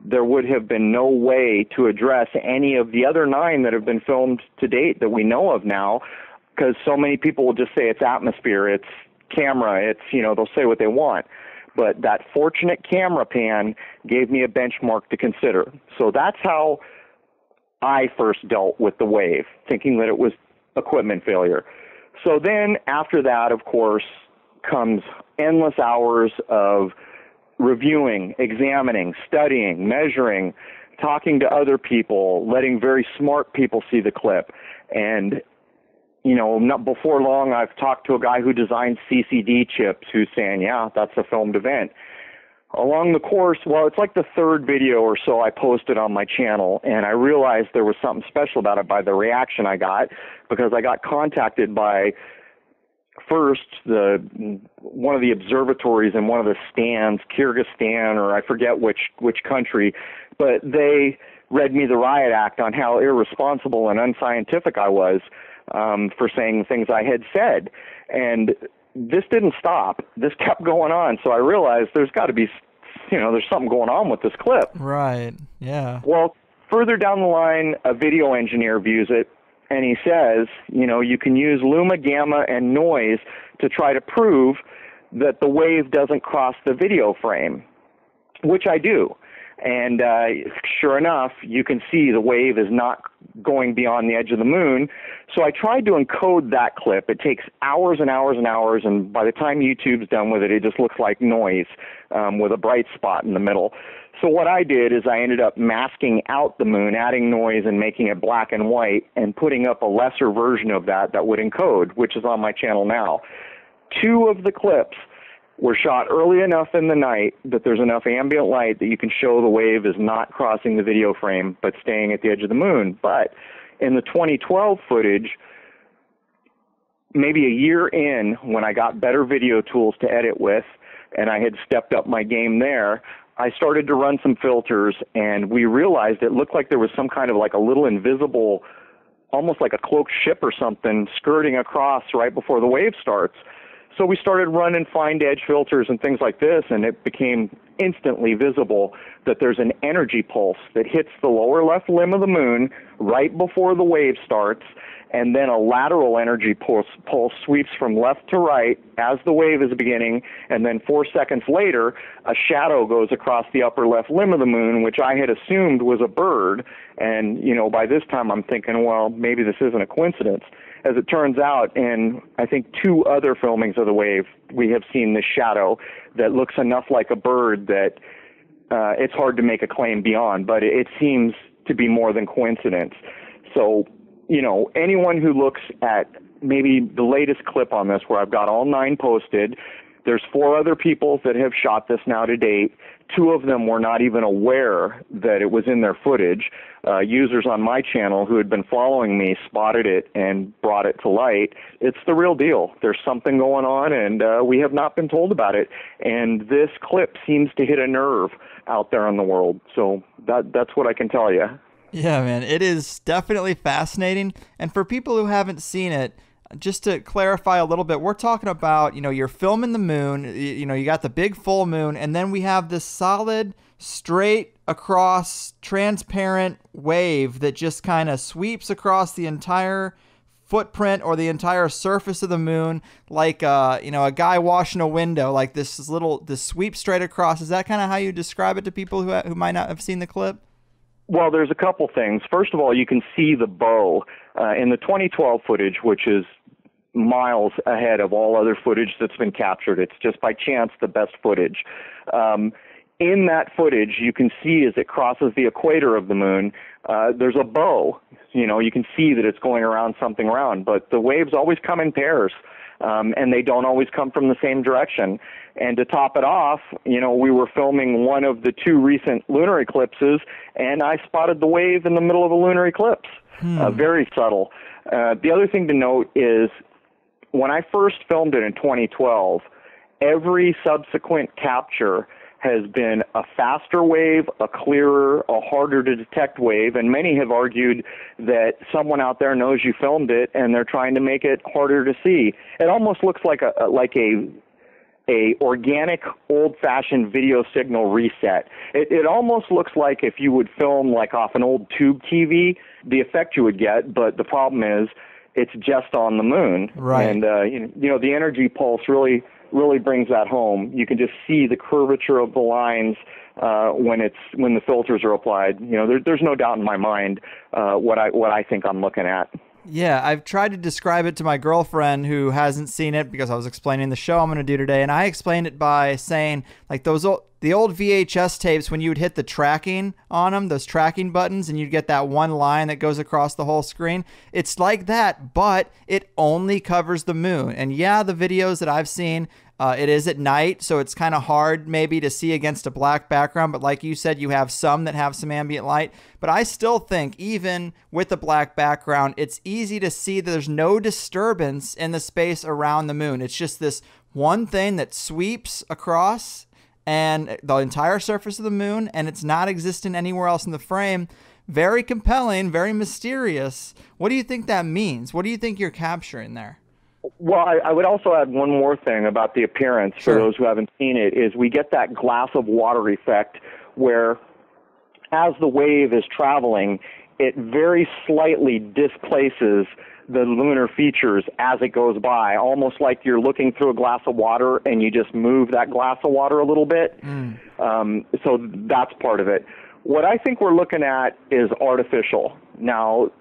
there would have been no way to address any of the other 9 that have been filmed to date that we know of now, because so many people will just say it's atmosphere, it's camera, it's, they'll say what they want. But that fortunate camera pan gave me a benchmark to consider. So that's how I first dealt with the wave, thinking that it was equipment failure. So then after that, of course, comes endless hours of reviewing, examining, studying, measuring, talking to other people, letting very smart people see the clip. And, not before long, I've talked to a guy who designs CCD chips who's saying, yeah, that's a filmed event. Along the course, it's like the third video or so I posted on my channel, and I realized there was something special about it by the reaction I got, because I got contacted by first one of the observatories in one of the stands, Kyrgyzstan, or I forget which country, but they read me the riot act on how irresponsible and unscientific I was for saying the things I had said. And this didn't stop. This kept going on. So I realized there's got to be, there's something going on with this clip. Right. Yeah. Well, further down the line, a video engineer views it, and he says, you can use luma, gamma, and noise to try to prove that the wave doesn't cross the video frame, which I do. And sure enough, you can see the wave is not going beyond the edge of the moon. So I tried to encode that clip. It takes hours and hours and hours, and by the time YouTube's done with it, it just looks like noise with a bright spot in the middle. So what I did is I ended up masking out the moon, adding noise and making it black and white, and putting up a lesser version of that would encode, which is on my channel now. 2 of the clips were shot early enough in the night that there's enough ambient light that you can show the wave is not crossing the video frame but staying at the edge of the moon. But in the 2012 footage, maybe a year in, when I got better video tools to edit with, and I had stepped up my game there, I started to run some filters, and we realized it looked like there was some kind of like a little invisible, almost like a cloaked ship or something, skirting across right before the wave starts. So we started running fine edge filters and things like this, and it became instantly visible that there's an energy pulse that hits the lower left limb of the moon right before the wave starts, and then a lateral energy pulse sweeps from left to right as the wave is beginning, and then 4 seconds later, a shadow goes across the upper left limb of the moon, which I had assumed was a bird, and, you know, by this time I'm thinking, well, maybe this isn't a coincidence. As it turns out, in I think 2 other filmings of the wave, we have seen this shadow that looks enough like a bird that it's hard to make a claim beyond, but it seems to be more than coincidence. So, you know, anyone who looks at maybe the latest clip on this, where I've got all 9 posted, there's 4 other people that have shot this now to date. 2 of them were not even aware that it was in their footage. Users on my channel who had been following me spotted it and brought it to light. It's the real deal. There's something going on, and we have not been told about it. And this clip seems to hit a nerve out there in the world. So that's what I can tell you. Yeah, man, it is definitely fascinating. And for people who haven't seen it, just to clarify a little bit, we're talking about, you know, you're filming the moon, you know, you got the big full moon, and then we have this solid, straight across, transparent wave that just kind of sweeps across the entire footprint or the entire surface of the moon, like, you know, a guy washing a window, like this sweep straight across. Is that kind of how you describe it to people who might not have seen the clip? Well, there's a couple things. First of all, you can see the bow in the 2012 footage, which is miles ahead of all other footage that's been captured. It's just by chance the best footage. In that footage, you can see as it crosses the equator of the moon, there's a bow. You know, you can see that it's going around something round, but the waves always come in pairs, and they don't always come from the same direction. And to top it off, you know, we were filming one of the 2 recent lunar eclipses, and I spotted the wave in the middle of a lunar eclipse. Very subtle. The other thing to note is when I first filmed it in 2012, every subsequent capture has been a faster wave, a clearer, a harder to detect wave, and many have argued that someone out there knows you filmed it and they're trying to make it harder to see. It almost looks like a organic, old-fashioned video signal reset. It almost looks like if you would film like off an old tube TV, the effect you would get, but the problem is it's just on the moon. Right. And, you know, the energy pulse really brings that home. You can just see the curvature of the lines when the filters are applied. You know, there's no doubt in my mind what I think I'm looking at. Yeah, I've tried to describe it to my girlfriend who hasn't seen it because I was explaining the show I'm going to do today, and I explained it by saying, like, the old VHS tapes, when you would hit the tracking on them, those tracking buttons, and you'd get that one line that goes across the whole screen. It's like that, but it only covers the moon. And yeah, the videos that I've seen, it is at night, so it's kind of hard maybe to see against a black background, but like you said, you have some that have some ambient light. But I still think, even with the black background, it's easy to see that there's no disturbance in the space around the moon. It's just this one thing that sweeps across and the entire surface of the moon, and it's not existent anywhere else in the frame. Very compelling, very mysterious. What do you think that means? What do you think you're capturing there? Well, I would also add one more thing about the appearance. Sure. For those who haven't seen it, is we get that glass of water effect where as the wave is traveling, it very slightly displaces the lunar features as it goes by, almost like you're looking through a glass of water and you just move that glass of water a little bit. So that's part of it. What I think we're looking at is artificial. Now,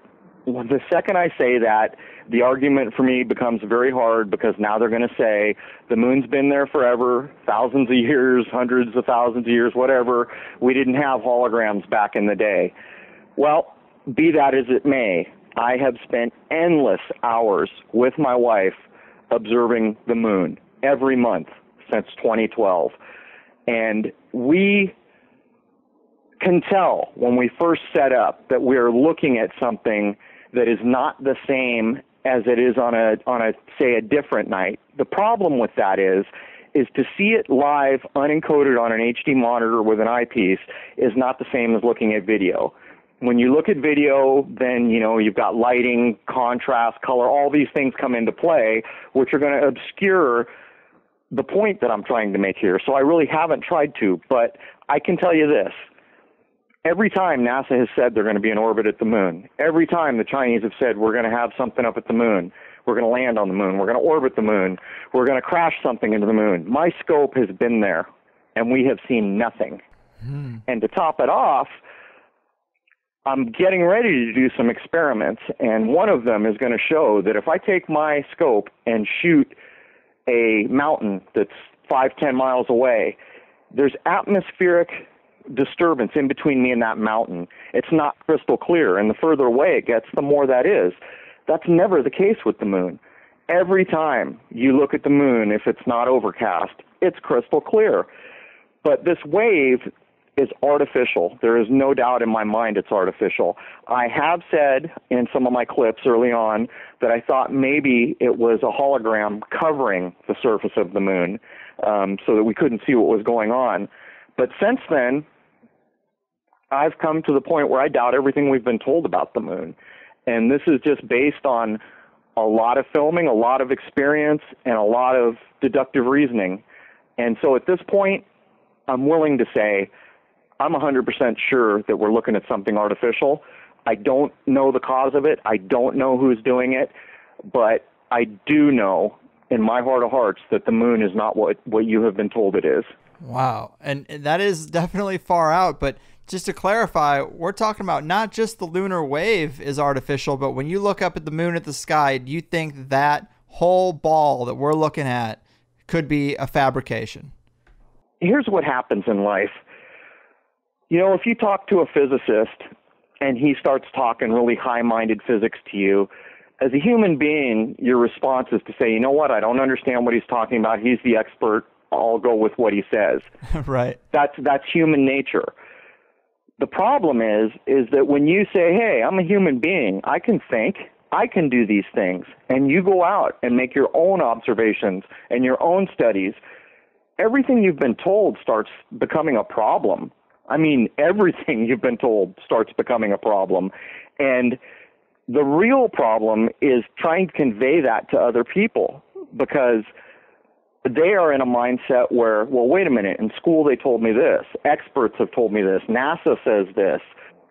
the second I say that, the argument for me becomes very hard, because now they're going to say the moon's been there forever, thousands of years, hundreds of thousands of years, whatever. We didn't have holograms back in the day. Well, be that as it may, I have spent endless hours with my wife observing the moon every month since 2012. And we can tell when we first set up that we're looking at something that is not the same as it is on a say a different night. The problem with that is to see it live unencoded on an HD monitor with an eyepiece is not the same as looking at video. When you look at video, then, you know, you've got lighting, contrast, color, all these things come into play, which are going to obscure the point that I'm trying to make here. So I really haven't tried to, but I can tell you this. Every time NASA has said they're going to be in orbit at the moon, every time the Chinese have said we're going to have something up at the moon, we're going to land on the moon, we're going to orbit the moon, we're going to crash something into the moon, my scope has been there, and we have seen nothing. And to top it off, I'm getting ready to do some experiments, and one of them is going to show that if I take my scope and shoot a mountain that's 5-10 miles away, there's atmospheric disturbance in between me and that mountain. It's not crystal clear, and the further away it gets, the more that is. That's never the case with the moon. Every time you look at the moon, if it's not overcast, it's crystal clear. But this wave is artificial. There is no doubt in my mind it's artificial. I have said in some of my clips early on that I thought maybe it was a hologram covering the surface of the moon so that we couldn't see what was going on. But since then, I've come to the point where I doubt everything we've been told about the moon. And this is just based on a lot of filming, a lot of experience, and a lot of deductive reasoning. And so at this point, I'm willing to say I'm 100% sure that we're looking at something artificial. I don't know the cause of it. I don't know who's doing it. But I do know in my heart of hearts that the moon is not what you have been told it is. Wow. And that is definitely far out. But just to clarify, we're talking about not just the lunar wave is artificial, but when you look up at the moon at the sky, do you think that whole ball that we're looking at could be a fabrication? Here's what happens in life. You know, if you talk to a physicist and he starts talking really high-minded physics to you, as a human being, your response is to say, you know what, I don't understand what he's talking about. He's the expert. I'll go with what he says. Right. That's human nature. The problem is that when you say, hey, I'm a human being, I can think, I can do these things, and you go out and make your own observations and your own studies, everything you've been told starts becoming a problem. I mean, everything you've been told starts becoming a problem. And the real problem is trying to convey that to other people, because they are in a mindset where, well, wait a minute, in school they told me this, experts have told me this, NASA says this.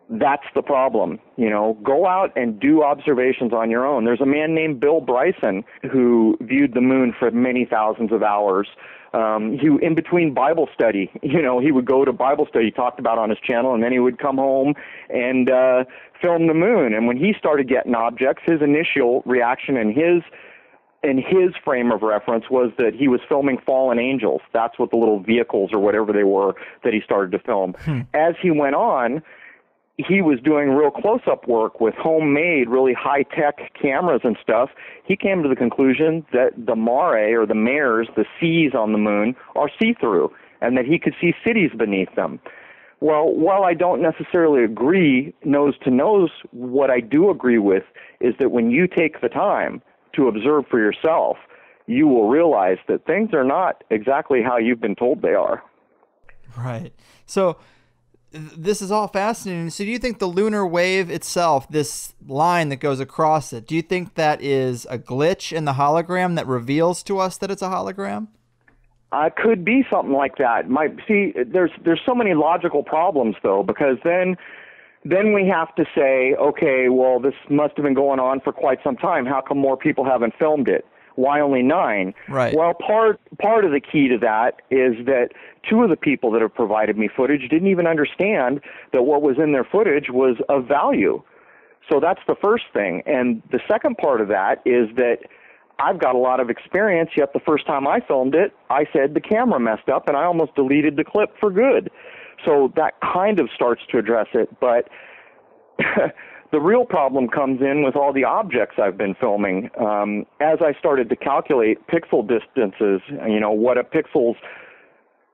That's the problem. You know, go out and do observations on your own. There's a man named Bill Bryson who viewed the moon for many thousands of hours. He, in between Bible study, you know, he would go to Bible study, he talked about on his channel, and then he would come home and film the moon. And when he started getting objects, his initial reaction and his frame of reference was that he was filming fallen angels. That's what the little vehicles or whatever they were that he started to film. As he went on, he was doing real close-up work with homemade, really high-tech cameras and stuff. He came to the conclusion that the mare, or the mares, the seas on the moon, are see-through, and that he could see cities beneath them. Well, while I don't necessarily agree nose to nose, what I do agree with is that when you take the time to observe for yourself, you will realize that things are not exactly how you've been told they are. Right. So this is all fascinating. So do you think the lunar wave itself, this line that goes across it, do you think that is a glitch in the hologram that reveals to us that it's a hologram? Could be something like that. There's so many logical problems, though, because then we have to say, okay, well, this must have been going on for quite some time. How come more people haven't filmed it? Why only 9? Right. Well, part of the key to that is that 2 of the people that have provided me footage didn't even understand that what was in their footage was of value. So that's the first thing. And the second part of that is that I've got a lot of experience, yet the first time I filmed it, I said the camera messed up and I almost deleted the clip for good. So that kind of starts to address it. But The real problem comes in with all the objects I've been filming. As I started to calculate pixel distances, what a pixel's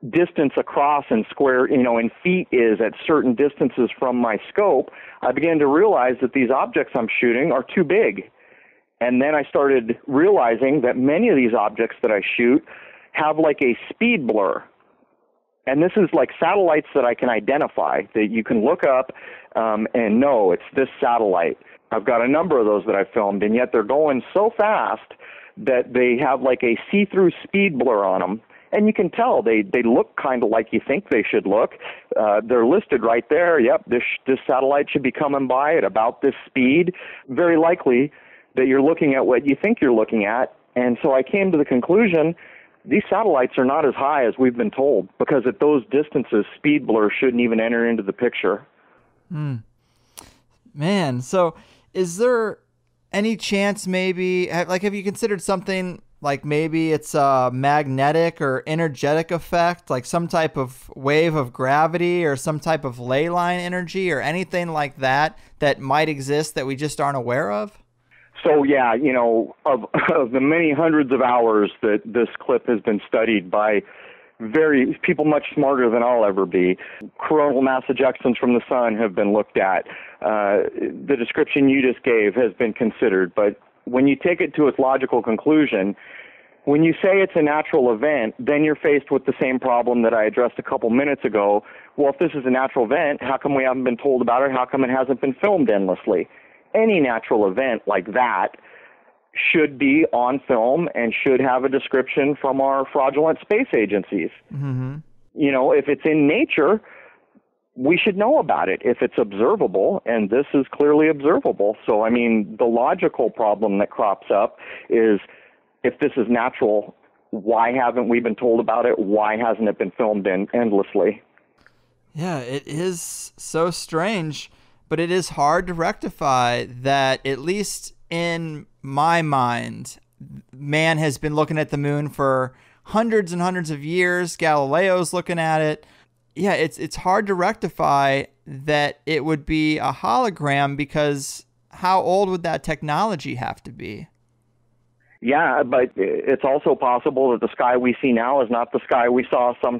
distance across in square, in feet is at certain distances from my scope, I began to realize that these objects I'm shooting are too big. And then I started realizing that many of these objects that I shoot have like a speed blur. And this is like satellites that I can identify, that you can look up and know it's this satellite. I've got a number of those that I've filmed, and yet they're going so fast that they have like a see-through speed blur on them. And you can tell they look kind of like you think they should look. They're listed right there. Yep, this satellite should be coming by at about this speed. Very likely that you're looking at what you think you're looking at. And so I came to the conclusion these satellites are not as high as we've been told, because at those distances, speed blur shouldn't even enter into the picture. Man, so is there any chance maybe, have you considered something like maybe it's a magnetic or energetic effect, like some type of wave of gravity or some type of ley line energy or anything like that that might exist that we just aren't aware of? So, yeah, of the many hundreds of hours that this clip has been studied by people much smarter than I'll ever be, coronal mass ejections from the sun have been looked at. The description you just gave has been considered. But when you take it to its logical conclusion, when you say it's a natural event, then you're faced with the same problem that I addressed a couple minutes ago. Well, if this is a natural event, how come we haven't been told about it? How come it hasn't been filmed endlessly? Any natural event like that should be on film and should have a description from our fraudulent space agencies. Mm-hmm. If it's in nature, we should know about it if it's observable, and this is clearly observable. So, the logical problem that crops up is if this is natural, why haven't we been told about it? Why hasn't it been filmed endlessly? Yeah, it is so strange. But it is hard to rectify that, at least in my mind. Man has been looking at the moon for hundreds and hundreds of years. Galileo's looking at it. Yeah, it's hard to rectify that it would be a hologram, because how old would that technology have to be? Yeah, but it's also possible that the sky we see now is not the sky we saw some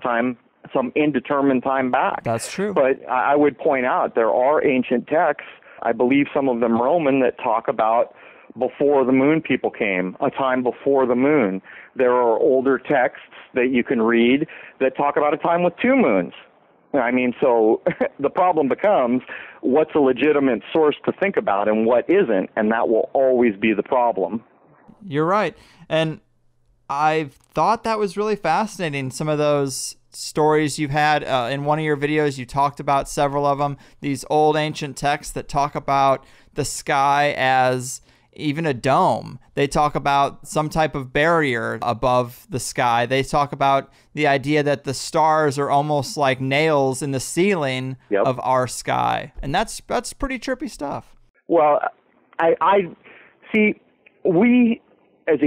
indeterminate time back. That's true. But I would point out there are ancient texts, I believe some of them Roman, that talk about before the moon people came, a time before the moon. There are older texts that you can read that talk about a time with two moons. So the problem becomes, what's a legitimate source to think about and what isn't, and that will always be the problem. You're right. And I thought that was really fascinating, some of those stories you've had in one of your videos. You talked about several of them, these old ancient texts that talk about the sky as even a dome. They talk about some type of barrier above the sky. They talk about the idea that the stars are almost like nails in the ceiling of our sky. And that's pretty trippy stuff. Well, I see, we as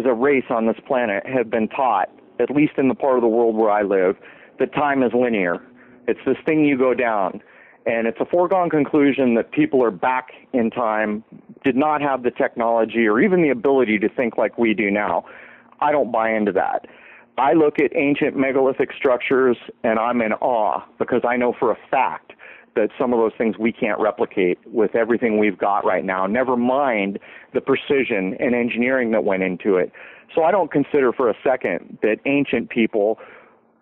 a race on this planet have been taught, at least in the part of the world where I live, that time is linear. It's this thing you go down. And it's a foregone conclusion that people are back in time, did not have the technology or even the ability to think like we do now. I don't buy into that. I look at ancient megalithic structures and I'm in awe, because I know for a fact that some of those things we can't replicate with everything we've got right now, never mind the precision and engineering that went into it. So I don't consider for a second that ancient people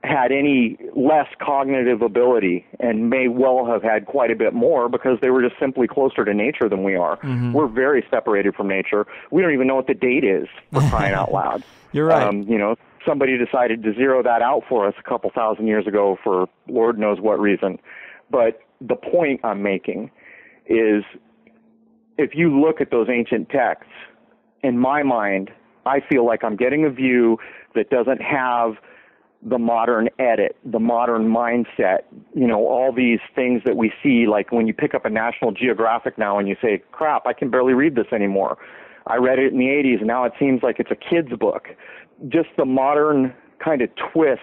had any less cognitive ability, and may well have had quite a bit more, because they were just simply closer to nature than we are. Mm-hmm. We're very separated from nature. We don't even know what the date is, for crying out loud. You're right. Somebody decided to zero that out for us a couple thousand years ago for Lord knows what reason. But the point I'm making is, if you look at those ancient texts, in my mind, I feel like I'm getting a view that doesn't have the modern edit, the modern mindset, all these things that we see, like when you pick up a National Geographic now and you say, crap, I can barely read this anymore. I read it in the 80s and now it seems like it's a kid's book. Just the modern kind of twist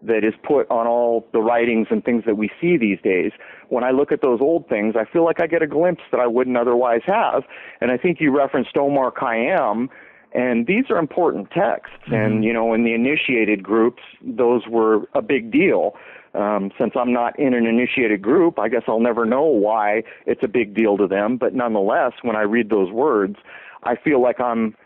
that is put on all the writings and things that we see these days. When I look at those old things, I feel like I get a glimpse that I wouldn't otherwise have. And I think you referenced Omar Khayyam, and these are important texts. Mm-hmm. And, you know, in the initiated groups, those were a big deal. Since I'm not in an initiated group, I guess I'll never know why it's a big deal to them. But nonetheless, when I read those words, I feel like I'm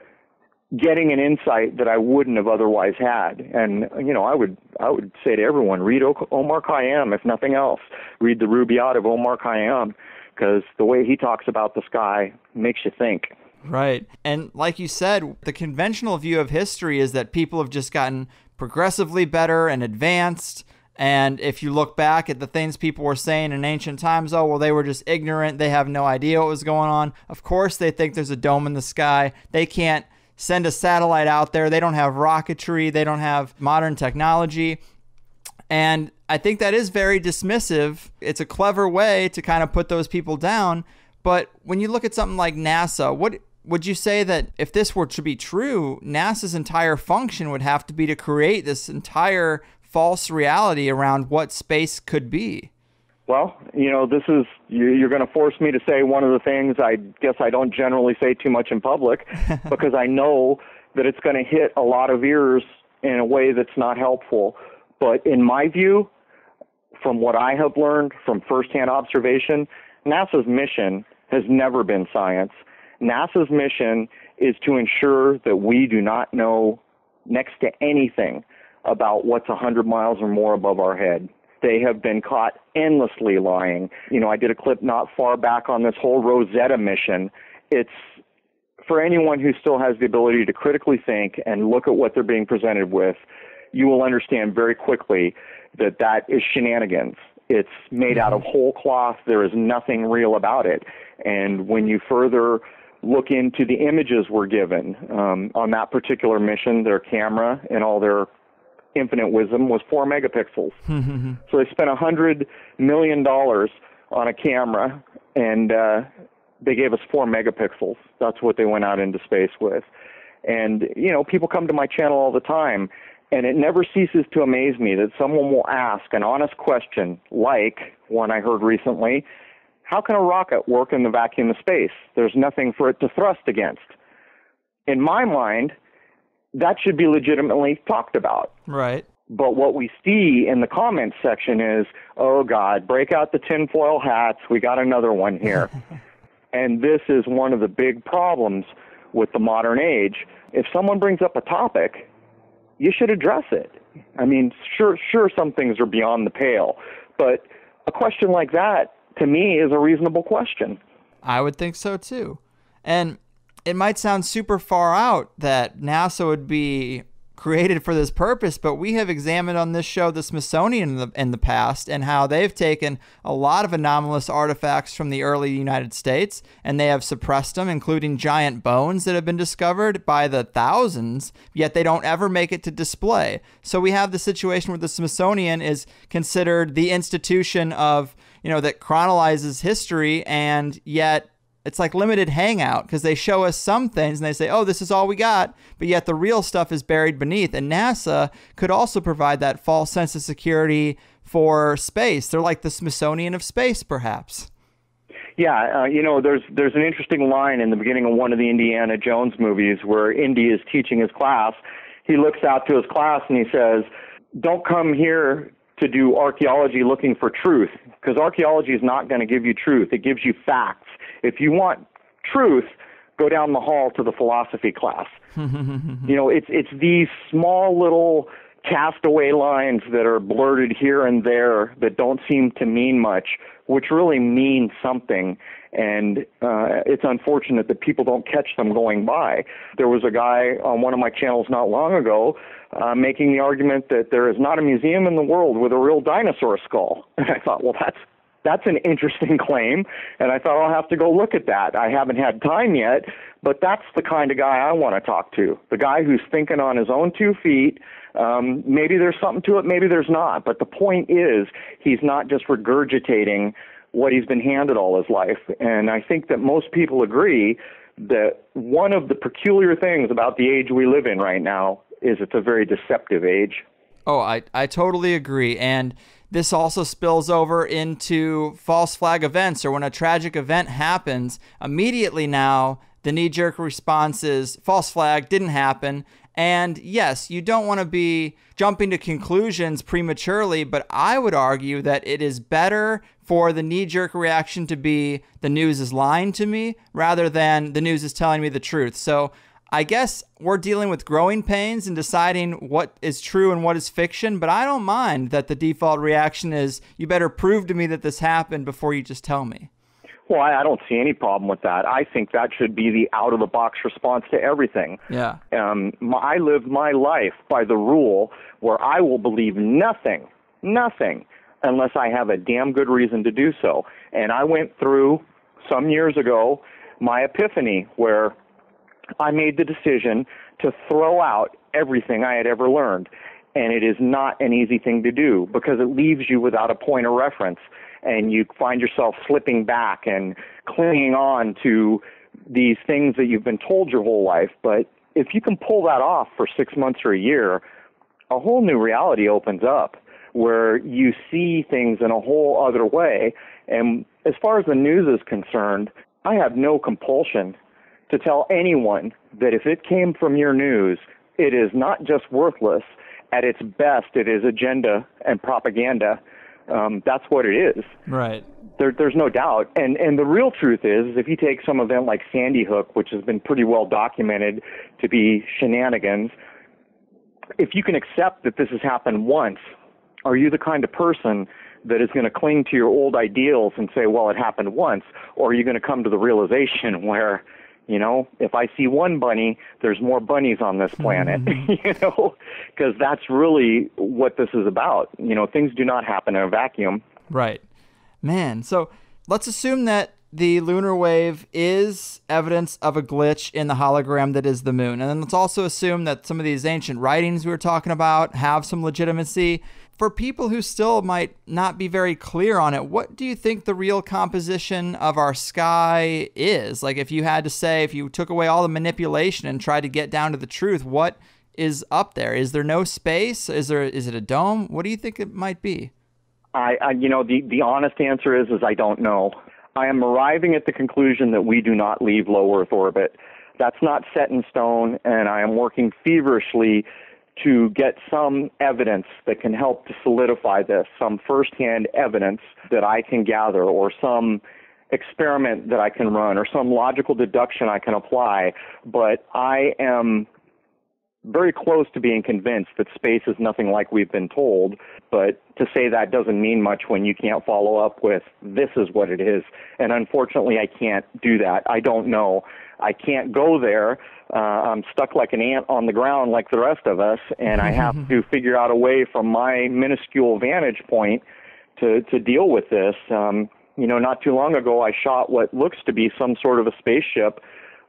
getting an insight that I wouldn't have otherwise had. And, you know, I would say to everyone, read Omar Khayyam, if nothing else. Read the Rubaiyat of Omar Khayyam, because the way he talks about the sky makes you think. Right. And like you said, the conventional view of history is that people have just gotten progressively better and advanced. And if you look back at the things people were saying in ancient times, oh, well, they were just ignorant. They have no idea what was going on. Of course, they think there's a dome in the sky. They can't send a satellite out there. They don't have rocketry. They don't have modern technology. And I think that is very dismissive. It's a clever way to kind of put those people down. But when you look at something like NASA, what would you say that if this were to be true, NASA's entire function would have to be to create this entire false reality around what space could be? Well, you know, this is, you're going to force me to say one of the things I guess I don't generally say too much in public, because I know that it's going to hit a lot of ears in a way that's not helpful. But in my view, from what I have learned from firsthand observation, NASA's mission has never been science. NASA's mission is to ensure that we do not know next to anything about what's 100 miles or more above our head. They have been caught endlessly lying. You know, I did a clip not far back on this whole Rosetta mission. It's for anyone who still has the ability to critically think and look at what they're being presented with, you will understand very quickly that that is shenanigans. It's made out of whole cloth. There is nothing real about it. And when you further look into the images we're given on that particular mission, their camera and all their infinite wisdom was 4 megapixels. So they spent $100 million on a camera, and they gave us 4 megapixels. That's what they went out into space with. And, you know, people come to my channel all the time, and it never ceases to amaze me that someone will ask an honest question, like one I heard recently: how can a rocket work in the vacuum of space? There's nothing for it to thrust against. In my mind, that should be legitimately talked about. Right. But what we see in the comments section is, oh, God, break out the tinfoil hats. We got another one here. And this is one of the big problems with the modern age. If someone brings up a topic, you should address it. I mean, sure, some things are beyond the pale. But a question like that, to me, is a reasonable question. I would think so, too. And it might sound super far out that NASA would be created for this purpose, but we have examined on this show the Smithsonian in the past and how they've taken a lot of anomalous artifacts from the early United States, and they have suppressed them, including giant bones that have been discovered by the thousands, yet they don't ever make it to display. So we have the situation where the Smithsonian is considered the institution of, you know, that chronologizes history, and yet it's like limited hangout, because they show us some things and they say, oh, this is all we got, but yet the real stuff is buried beneath. And NASA could also provide that false sense of security for space. They're like the Smithsonian of space, perhaps. Yeah, you know, there's an interesting line in the beginning of one of the Indiana Jones movies where Indy is teaching his class. He looks out to his class and he says, don't come here to do archaeology looking for truth, because archaeology is not going to give you truth. It gives you facts. If you want truth, go down the hall to the philosophy class. You know, it's these small little castaway lines that are blurted here and there that don't seem to mean much, which really mean something. And it's unfortunate that people don't catch them going by. There was a guy on one of my channels not long ago making the argument that there is not a museum in the world with a real dinosaur skull. And I thought, well, that's an interesting claim, and I thought I'll have to go look at that. I haven't had time yet, but that's the kind of guy I want to talk to, the guy who's thinking on his own 2 feet. Maybe there's something to it, maybe there's not, but the point is he's not just regurgitating what he's been handed all his life. And I think that most people agree that one of the peculiar things about the age we live in right now is it's a very deceptive age. Oh, I totally agree. And this also spills over into false flag events, or when a tragic event happens, immediately now the knee-jerk response is false flag, didn't happen. And yes, you don't want to be jumping to conclusions prematurely, but I would argue that it is better for the knee-jerk reaction to be the news is lying to me rather than the news is telling me the truth. So I guess we're dealing with growing pains and deciding what is true and what is fiction, but I don't mind that the default reaction is you better prove to me that this happened before you just tell me. Well, I don't see any problem with that. I think that should be the out-of-the-box response to everything. Yeah. I live my life by the rule where I will believe nothing, unless I have a damn good reason to do so. And I went through, some years ago, my epiphany where I made the decision to throw out everything I had ever learned. And it is not an easy thing to do because it leaves you without a point of reference. And you find yourself slipping back and clinging on to these things that you've been told your whole life. But if you can pull that off for 6 months or a year, a whole new reality opens up where you see things in a whole other way. And as far as the news is concerned, I have no compulsion to tell anyone that if it came from your news, it is not just worthless. At its best, it is agenda and propaganda. That's what it is. Right. There's no doubt. And the real truth is, if you take some event like Sandy Hook, which has been pretty well documented to be shenanigans, if you can accept that this has happened once, are you the kind of person that is going to cling to your old ideals and say, well, it happened once? Or are you going to come to the realization where, you know, if I see one bunny, there's more bunnies on this planet, you know, because that's really what this is about. You know, things do not happen in a vacuum. Right. Man, so let's assume that the lunar wave is evidence of a glitch in the hologram that is the moon. And then let's also assume that some of these ancient writings we were talking about have some legitimacy. For people who still might not be very clear on it, what do you think the real composition of our sky is? Like, if you had to say, if you took away all the manipulation and tried to get down to the truth, what is up there? Is there no space? Is it a dome? What do you think it might be? The honest answer is I don't know. I am arriving at the conclusion that we do not leave low Earth orbit. That's not set in stone, and I am working feverishly to get some evidence that can help to solidify this, some firsthand evidence that I can gather, or some experiment that I can run, or some logical deduction I can apply. But I am very close to being convinced that space is nothing like we've been told. But to say that doesn't mean much when you can't follow up with, this is what it is. And unfortunately, I can't do that. I don't know. I can't go there. I'm stuck like an ant on the ground like the rest of us, and I have to figure out a way from my minuscule vantage point to deal with this. Not too long ago, I shot what looks to be some sort of a spaceship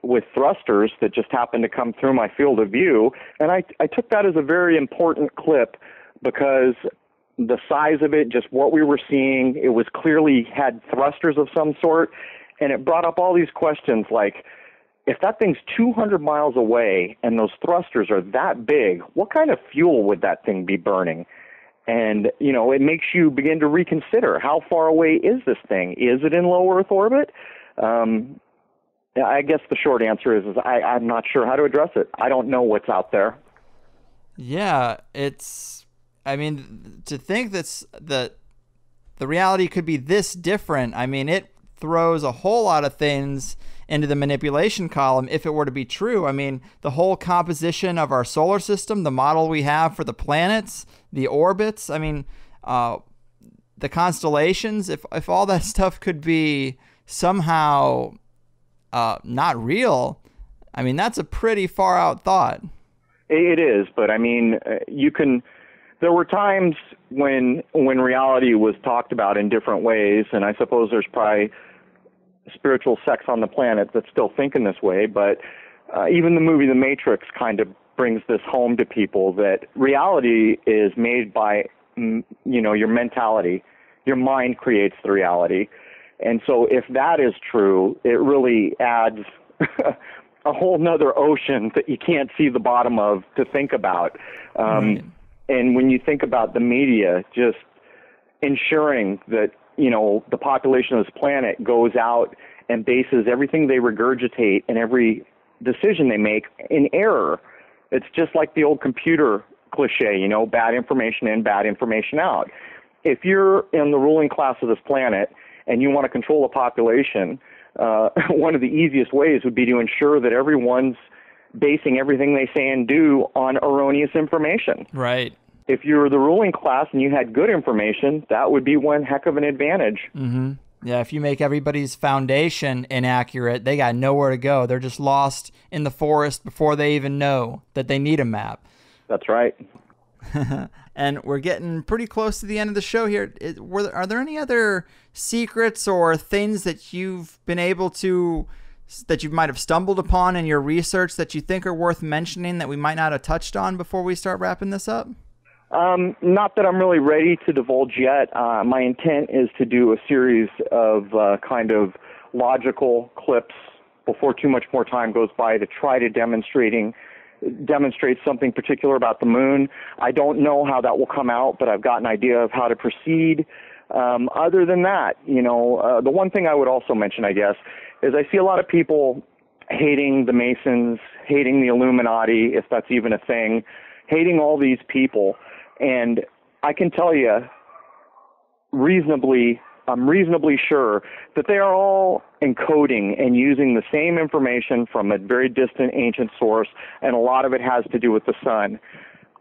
with thrusters that just happened to come through my field of view, and I took that as a very important clip because the size of it, just what we were seeing, it was clearly had thrusters of some sort, and it brought up all these questions like, if that thing's 200 miles away and those thrusters are that big, what kind of fuel would that thing be burning? And, it makes you begin to reconsider, how far away is this thing? Is it in low Earth orbit? I guess the short answer is I'm not sure how to address it. I don't know what's out there. Yeah, to think that the reality could be this different, it throws a whole lot of things into the manipulation column if it were to be true. The whole composition of our solar system, the model we have for the planets, the orbits, the constellations, if all that stuff could be somehow not real, that's a pretty far out thought. It is, but there were times when reality was talked about in different ways, and I suppose there's probably spiritual sects on the planet that still think in this way, but even the movie The Matrix kind of brings this home to people, that reality is made by, your mentality. Your mind creates the reality. And so if that is true, it really adds a whole nother ocean that you can't see the bottom of to think about. Right. And when you think about the media just ensuring that, you know, the population of this planet goes out and bases everything they regurgitate and every decision they make in error, it's just like the old computer cliche, you know, bad information in, bad information out. If you're in the ruling class of this planet and you want to control a population, one of the easiest ways would be to ensure that everyone's basing everything they say and do on erroneous information. Right. If you're the ruling class and you had good information, that would be one heck of an advantage. Mm-hmm. Yeah, if you make everybody's foundation inaccurate, they got nowhere to go. They're just lost in the forest before they even know that they need a map. That's right. And we're getting pretty close to the end of the show here. Are there any other secrets or things that you've been able to, that you might have stumbled upon in your research that you think are worth mentioning that we might not have touched on before we start wrapping this up? Not that I'm really ready to divulge yet. My intent is to do a series of kind of logical clips before too much more time goes by to try to demonstrate something particular about the moon. I don't know how that will come out, but I've got an idea of how to proceed. Other than that, you know, the one thing I would also mention, I guess, is I see a lot of people hating the Masons, hating the Illuminati, if that's even a thing, hating all these people. And I can tell you I'm reasonably sure that they are all encoding and using the same information from a very distant ancient source, and a lot of it has to do with the sun.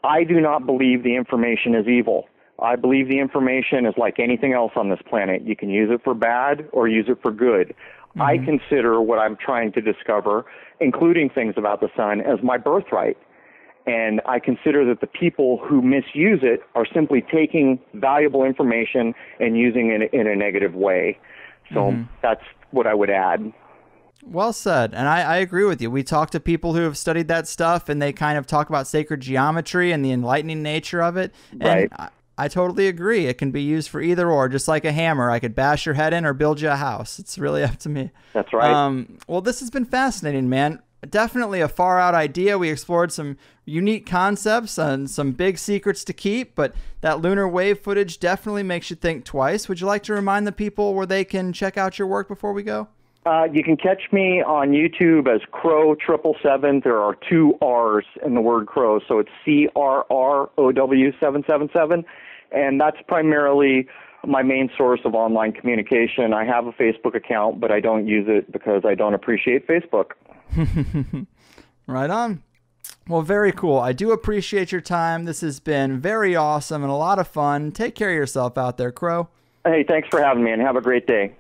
I do not believe the information is evil. I believe the information is like anything else on this planet. You can use it for bad or use it for good. Mm-hmm. I consider what I'm trying to discover, including things about the sun, as my birthright. And I consider that the people who misuse it are simply taking valuable information and using it in a negative way. So that's what I would add. Well said. And I agree with you. We talk to people who have studied that stuff, and they kind of talk about sacred geometry and the enlightening nature of it. And right. I totally agree. It can be used for either or, just like a hammer. I could bash your head in or build you a house. It's really up to me. That's right. Well, this has been fascinating, man. Definitely a far out idea. We explored some unique concepts and some big secrets to keep, but that lunar wave footage definitely makes you think twice. Would you like to remind the people where they can check out your work before we go? You can catch me on YouTube as Crrow777. There are 2 R's in the word Crow, so it's CRROW777, and that's primarily my main source of online communication. I have a Facebook account, but I don't use it because I don't appreciate Facebook. Right on. Well, very cool. I do appreciate your time. This has been very awesome and a lot of fun. Take care of yourself out there, Crow. Hey, thanks for having me, and have a great day.